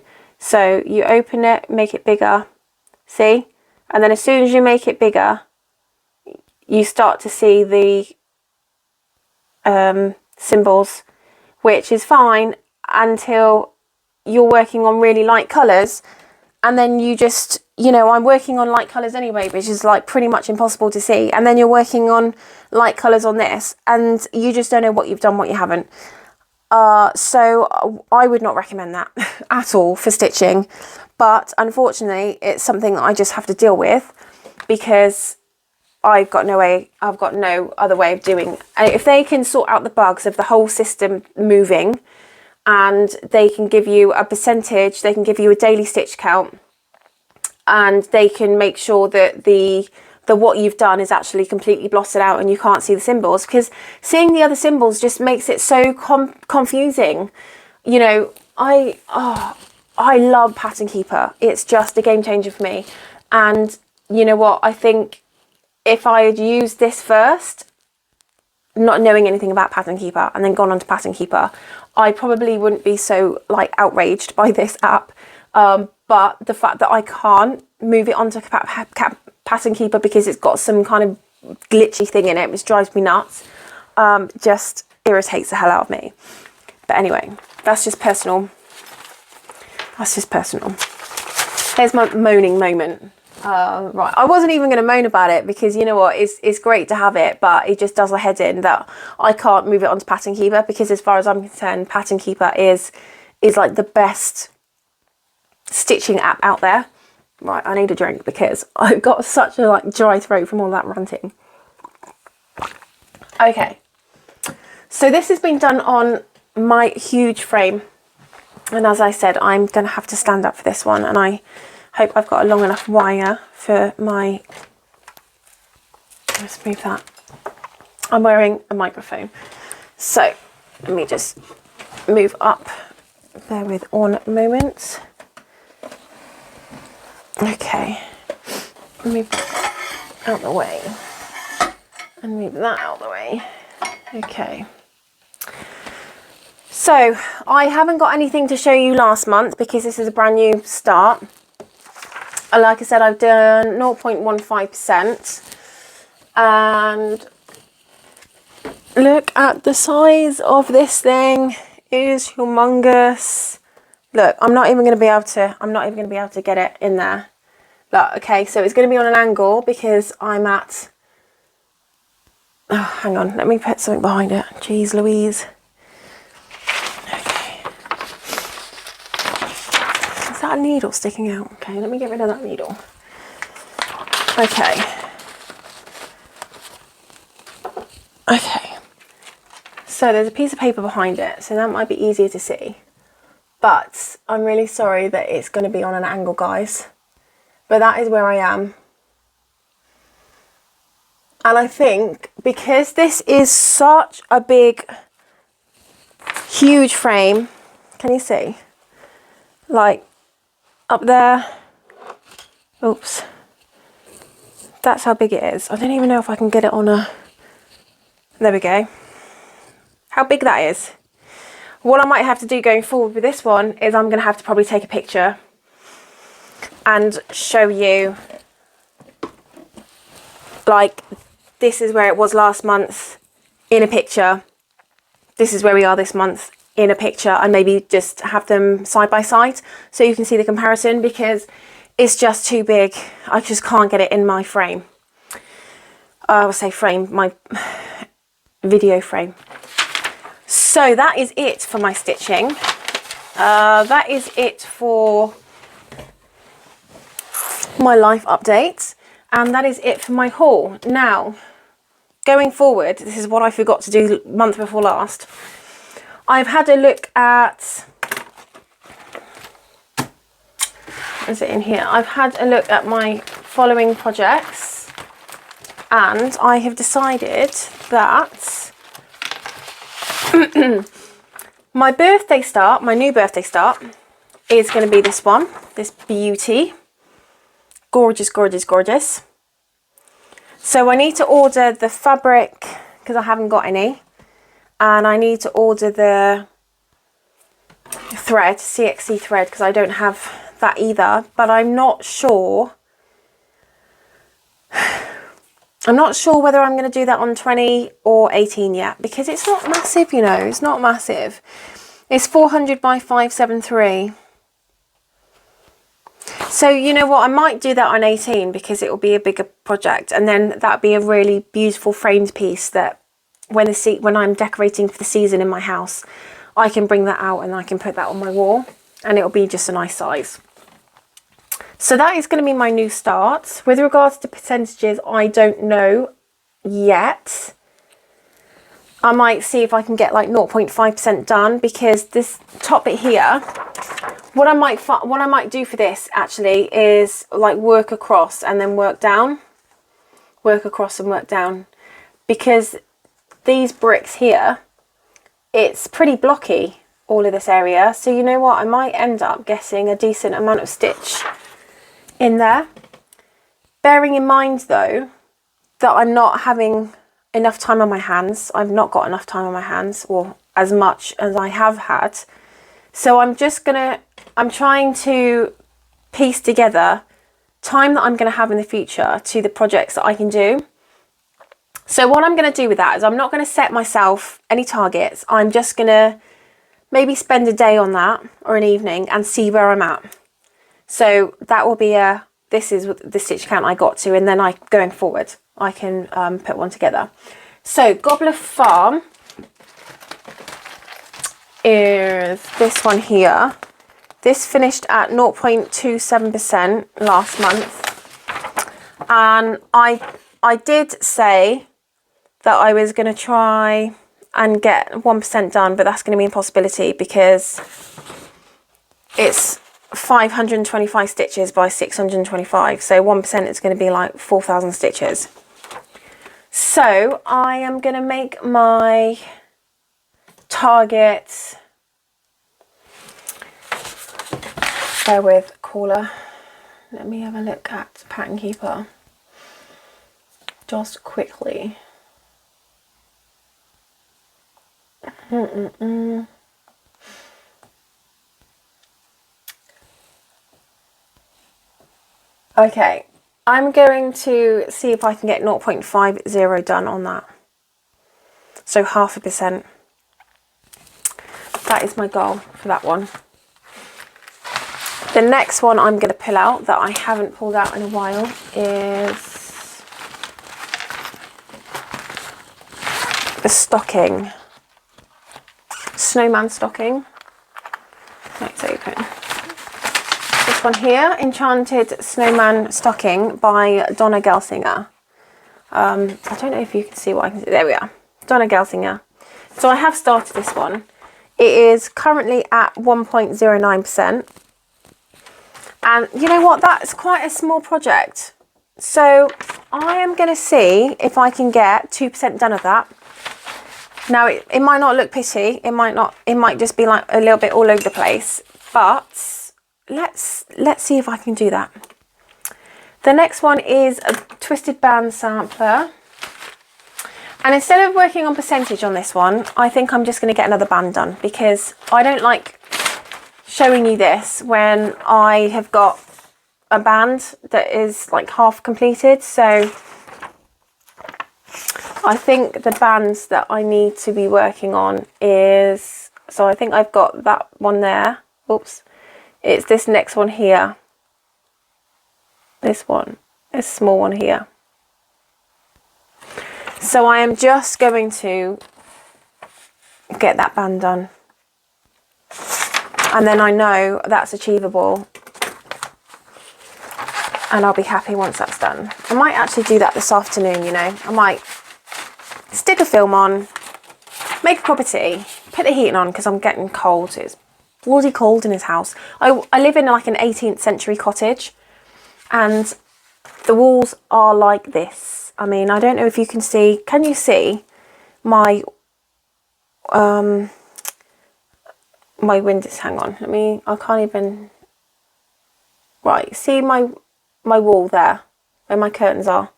you open it, make it bigger, see? And then as soon as you make it bigger, you start to see the symbols, which is fine until you're working on really light colours, and then you just, I'm working on light colours anyway, which is like pretty much impossible to see, and then you're working on light colours on this, and you just don't know what you've done, what you haven't. So I would not recommend that at all for stitching, but unfortunately it's something that I just have to deal with because I've got no other way of doing. If they can sort out the bugs of the whole system moving, and they can give you a percentage, they can give you a daily stitch count, and they can make sure that the what you've done is actually completely blotted out and you can't see the symbols, because seeing the other symbols just makes it so confusing. I love Pattern Keeper. It's just a game changer for me. And you know what? I think if I had used this first, not knowing anything about Pattern Keeper, and then gone on to Pattern Keeper, I probably wouldn't be so outraged by this app. But the fact that I can't move it onto Pattern Keeper because it's got some kind of glitchy thing in it, which drives me nuts, just irritates the hell out of me. But anyway, that's just personal. There's my moaning moment. Right, I wasn't even going to moan about it because you know what, it's great to have it, but it just does my head in that I can't move it onto Pattern Keeper, because as far as I'm concerned, Pattern Keeper is like the best stitching app out there. Right, I need a drink because I've got such a like dry throat from all that ranting. Okay, so this has been done on my huge frame, and as I said, I'm going to have to stand up for this one, and I hope I've got a long enough wire for my, let's move that. I'm wearing a microphone. So let me just move up. Bear with one moment. Okay. Move out the way. And move that out the way. Okay. So I haven't got anything to show you last month because this is a brand new start. Like I said, I've done 0.15%, and look at the size of this thing. It is humongous. Look, I'm not even going to be able to get it in there. Look, okay, so it's going to be on an angle because I'm at, oh, hang on, let me put something behind it. Jeez Louise. Is that a needle sticking out? Okay, let me get rid of that needle. Okay. Okay. So there's a piece of paper behind it, so that might be easier to see. But I'm really sorry that it's going to be on an angle, guys. But that is where I am. And I think because this is such a big, huge frame, can you see? Like, up there, oops, that's how big it is. I don't even know if I can get it on a, there we go. How big that is. What I might have to do going forward with this one is I'm going to have to probably take a picture and show you, like, this is where it was last month in a picture. This is where we are this month in a picture, and maybe just have them side by side so you can see the comparison, because it's just too big. I just can't get it in my frame. I will say frame, my video frame. So that is it for my stitching. That is it for my life update, and that is it for my haul. Now, going forward, this is what I forgot to do the month before last. I've had a look at, is it in here? I've had a look at my following projects, and I have decided that my birthday start, my new birthday start, is going to be this one, this beauty. Gorgeous, gorgeous, gorgeous. So I need to order the fabric because I haven't got any. And I need to order the thread, CXC thread, because I don't have that either. But I'm not sure. I'm not sure whether I'm going to do that on 20 or 18 yet, because it's not massive, you know. It's not massive. It's 400 by 573. So you know what, I might do that on 18 because it will be a bigger project, and then that'd be a really beautiful framed piece that when I'm decorating for the season in my house, I can bring that out and I can put that on my wall, and it'll be just a nice size. So that is going to be my new start. With regards to percentages, I don't know yet. I might see if I can get like 0.5% done, because this top bit here, what I might do for this actually is like work across and then work down. Work across and work down. Because these bricks here, it's pretty blocky, all of this area. So you know what, I might end up getting a decent amount of stitch in there. Bearing in mind though, that I'm not having enough time on my hands. I've not got enough time on my hands, or as much as I have had. So I'm trying to piece together time that I'm going to have in the future to the projects that I can do. So what I'm going to do with that is I'm not going to set myself any targets. I'm just going to maybe spend a day on that, or an evening, and see where I'm at. So that will be a this is the stitch count I got to, and then going forward I can put one together. So Gobbler Farm is this one here. This finished at 0.27% last month, and I did say that I was going to try and get 1% done, but that's going to be an impossibility because it's 525 stitches by 625, so 1% is going to be like 4,000 stitches. So I am going to make my target, bear with, caller, let me have a look at Pattern Keeper just quickly. Okay, I'm going to see if I can get 0.50 done on that. So 0.5%. That is my goal for that one. The next one I'm going to pull out that I haven't pulled out in a while is the stocking. Snowman stocking. Let's open. This one here, Enchanted Snowman Stocking by Donna Gelsinger. I don't know if you can see what I can see. There we are. Donna Gelsinger. So I have started this one. It is currently at 1.09%. And you know what? That's quite a small project. So I am going to see if I can get 2% done of that. Now it might not look pretty. It might just be like a little bit all over the place. But let's see if I can do that. The next one is a twisted band sampler. And instead of working on percentage on this one, I think I'm just going to get another band done, because I don't like showing you this when I have got a band that is like half completed. So I think the bands that I need to be working on is, so I think I've got that one there. Oops. It's this next one here. This one, this small one here. So I am just going to get that band done. And then I know that's achievable. And I'll be happy once that's done. I might actually do that this afternoon, you know. I might stick a film on, make a cup of tea, put the heating on because I'm getting cold. It's bloody cold in his house. I live in like an 18th century cottage, and the walls are like this. I mean, I don't know if you can see. Can you see my my windows? Hang on. I can't even. Right, see my wall there, where my curtains are.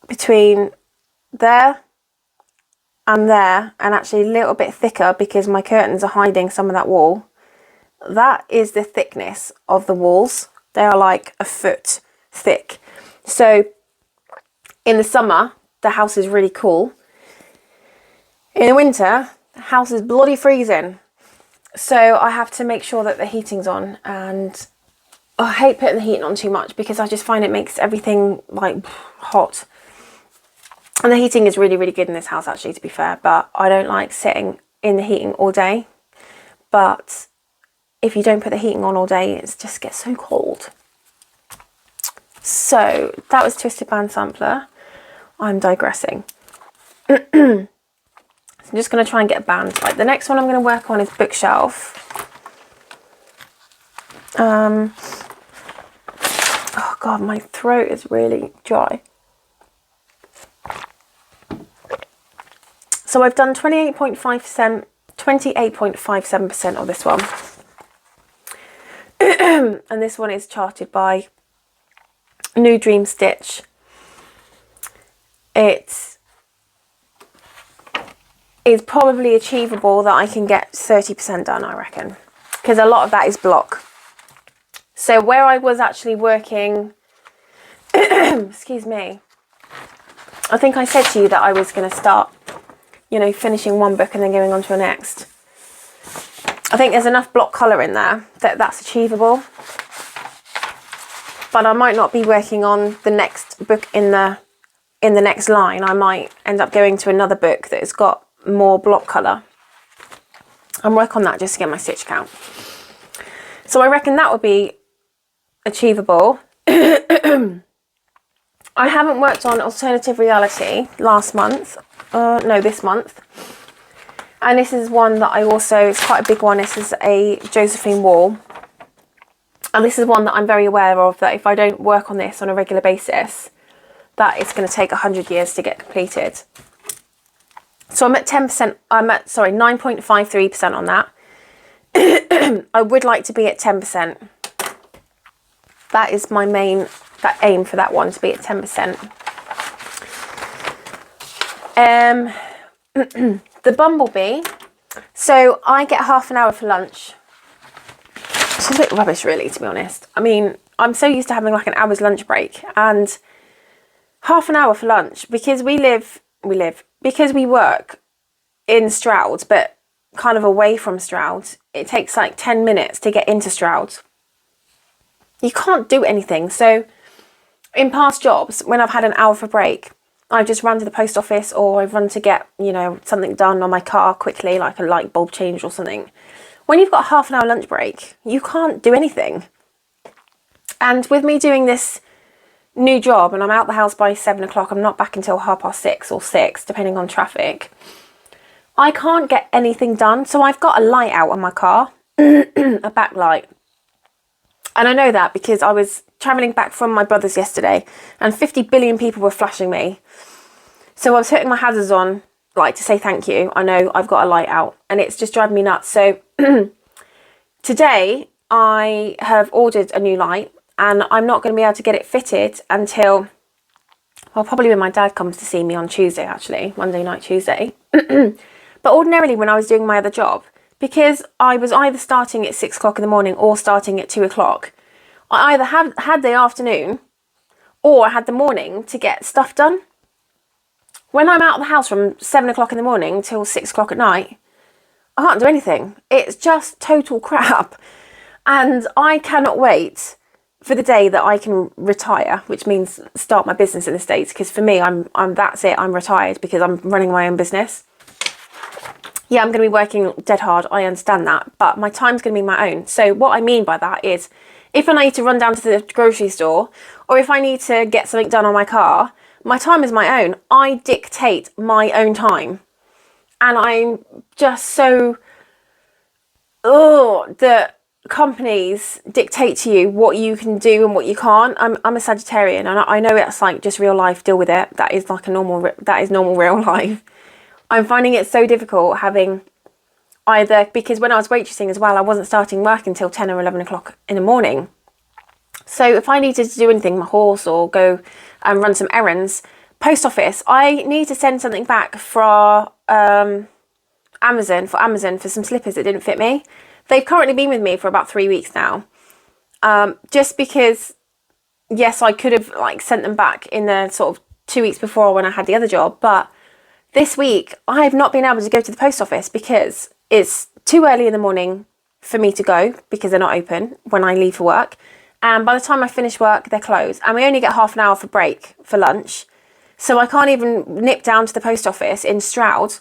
Between there and there, and actually a little bit thicker because my curtains are hiding some of that wall. That is the thickness of the walls. They are like a foot thick. So in the summer, the house is really cool. In the winter, the house is bloody freezing. So I have to make sure that the heating's on, and I hate putting the heating on too much because I just find it makes everything like hot. And the heating is really, really good in this house actually, to be fair, but I don't like sitting in the heating all day. But if you don't put the heating on all day, it just gets so cold. So that was Twisted Band Sampler. I'm digressing. So I'm just going to try and get a band. Right, the next one I'm going to work on is Bookshelf. Oh God, my throat is really dry. So I've done 28.5%, 28.57% of this one. And this one is charted by New Dream Stitch. It is probably achievable that I can get 30% done, I reckon, because a lot of that is block. So where I was actually working, excuse me, I think I said to you that I was going to start, you know, finishing one book and then going on to the next. I think there's enough block colour in there that that's achievable. but I might not be working on the next book in the next line. I might end up going to another book that has got more block colour and work on that just to get my stitch count. So I reckon that would be achievable. I haven't worked on Alternative Reality last month. No, this month. And this is one that I also, it's quite a big one. This is a Josephine wall. And this is one that I'm very aware of, that if I don't work on this on a regular basis, that it's going to take 100 years to get completed. So I'm at 10%, I'm at, sorry, 9.53% on that. I would like to be at 10%. That is my main, that aim for that one, to be at 10%. The bumblebee, so I get half an hour for lunch. It's a bit rubbish really, to be honest. I mean, I'm so used to having like an hour's lunch break, and half an hour for lunch, because because we work in Stroud, but kind of away from Stroud. It takes like 10 minutes to get into Stroud. You can't do anything. So in past jobs, when I've had an hour for break, I've just run to the post office, or I've run to get, you know, something done on my car quickly, like a light bulb change or something. When you've got a half an hour lunch break, you can't do anything. And with me doing this new job, and I'm out the house by 7 o'clock, I'm not back until 6:30 or 6, depending on traffic, I can't get anything done. So I've got a light out on my car, a backlight. And I know that because I was travelling back from my brother's yesterday and 50 billion people were flashing me. So I was putting my hazards on, like, to say thank you. I know I've got a light out, and it's just driving me nuts. So today I have ordered a new light, and I'm not going to be able to get it fitted until, well, probably when my dad comes to see me on Tuesday, actually, Monday night, Tuesday. But ordinarily when I was doing my other job, because I was either starting at 6 o'clock in the morning or starting at 2 o'clock, I either had the afternoon or I had the morning to get stuff done. When I'm out of the house from 7 o'clock in the morning till 6 o'clock at night, I can't do anything. It's just total crap. And I cannot wait for the day that I can retire, which means start my business in the States. Because for me, I'm that's it. I'm retired because I'm running my own business. Yeah, I'm going to be working dead hard. I understand that. But my time's going to be my own. So what I mean by that is, if I need to run down to the grocery store, or if I need to get something done on my car, my time is my own. I dictate my own time. And I'm just so, that companies dictate to you what you can do and what you can't. I'm a Sagittarian, and I know it's like just real life, deal with it. That is like normal real life. I'm finding it so difficult having either, because when I was waitressing as well, I wasn't starting work until 10 or 11 o'clock in the morning. So if I needed to do anything, my horse, or go and run some errands, post office, I need to send something back for Amazon for some slippers that didn't fit me. They've currently been with me for about 3 weeks now. Just because, yes, I could have like sent them back in the sort of 2 weeks before when I had the other job, but this week I have not been able to go to the post office because it's too early in the morning for me to go, because they're not open when I leave for work. And by the time I finish work, they're closed. And we only get half an hour for break for lunch. So I can't even nip down to the post office in Stroud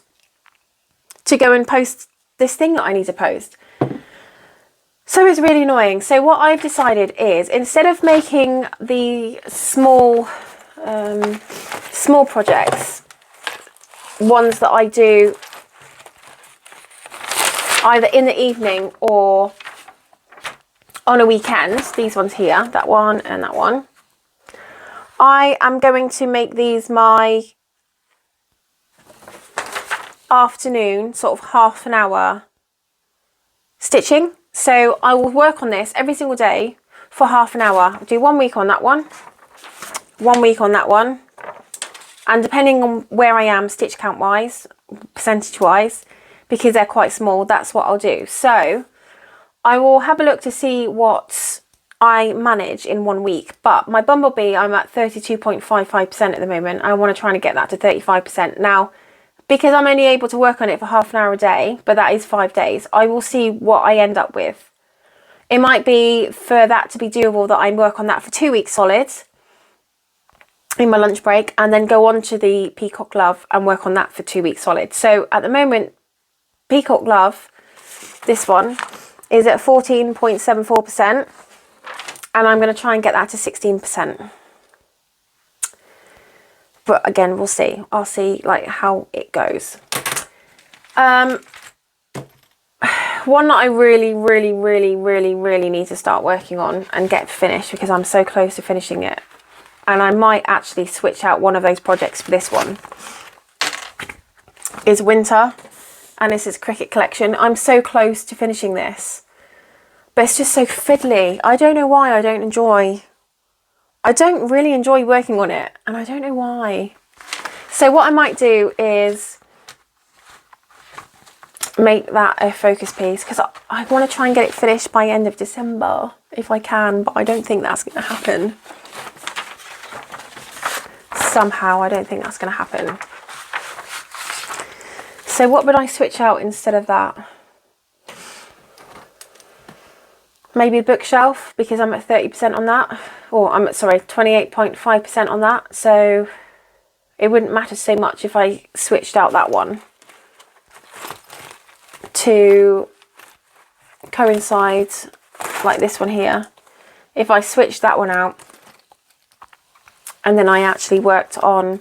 to go and post this thing that I need to post. So it's really annoying. So what I've decided is, instead of making the small projects, ones that I do either in the evening or on a weekend, these ones here, that one and that one, I am going to make these my afternoon, sort of half an hour stitching. So I will work on this every single day for half an hour. I'll do 1 week on that one, 1 week on that one, and depending on where I am stitch count wise, percentage wise, because they're quite small, that's what I'll do. So I will have a look to see what I manage in 1 week. But my bumblebee, I'm at 32.55% at the moment. I want to try and get that to 35%. Now, because I'm only able to work on it for half an hour a day, but that is 5 days, I will see what I end up with. It might be, for that to be doable, that I work on that for 2 weeks solid in my lunch break, and then go on to the peacock glove and work on that for 2 weeks solid. So at the moment, peacock glove, this one, is at 14.74%, and I'm going to try and get that to 16%. But again, we'll see. I'll see like how it goes. One that I really need to start working on and get finished, because I'm so close to finishing it, and I might actually switch out one of those projects for this one, is winter, and this is Cricket Collection. I'm so close to finishing this, but it's just so fiddly. I don't know why I don't really enjoy working on it, and I don't know why. So what I might do is make that a focus piece, because I want to try and get it finished by end of December if I can, but I don't think that's going to happen. Somehow I don't think that's going to happen. So what would I switch out instead of that? Maybe a bookshelf, because I'm at 30% on that, or I'm at, sorry, 28.5% on that, so it wouldn't matter so much if I switched out that one to coincide like this one here. If I switched that one out and then I actually worked on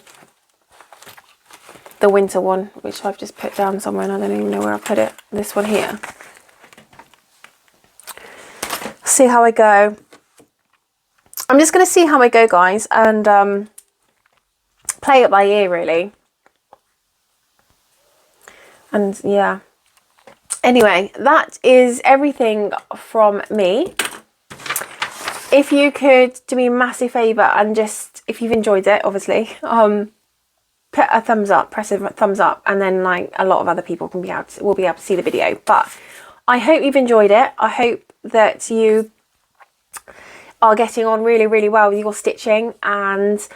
the winter one, which I've just put down somewhere and I don't even know where I put it, this one here. See how I go. I'm just going to see how I go, guys, and play it by ear, really. And yeah. Anyway, that is everything from me. If you could do me a massive favour and just, if you've enjoyed it, obviously, put a thumbs up, press a thumbs up, and then like a lot of other people will be able to see the video. But I hope you've enjoyed it. I hope that you are getting on really well with your stitching, and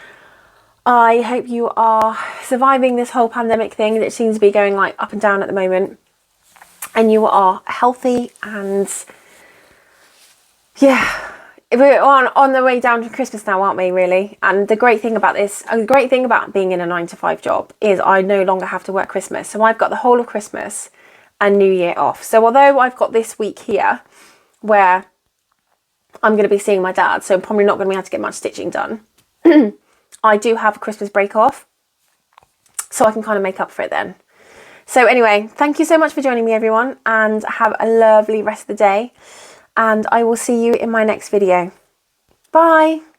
I hope you are surviving this whole pandemic thing that seems to be going like up and down at the moment, and you are healthy, and yeah, we're on the way down to Christmas now, aren't we, really? And the great thing about this, and the great thing about being in a 9-to-5 job, is I no longer have to work Christmas. So I've got the whole of Christmas and New Year off. So although I've got this week here where I'm going to be seeing my dad, so I'm probably not going to be able to get much stitching done, I do have a Christmas break off, so I can kind of make up for it then. So anyway, thank you so much for joining me, everyone, and have a lovely rest of the day, and I will see you in my next video. Bye!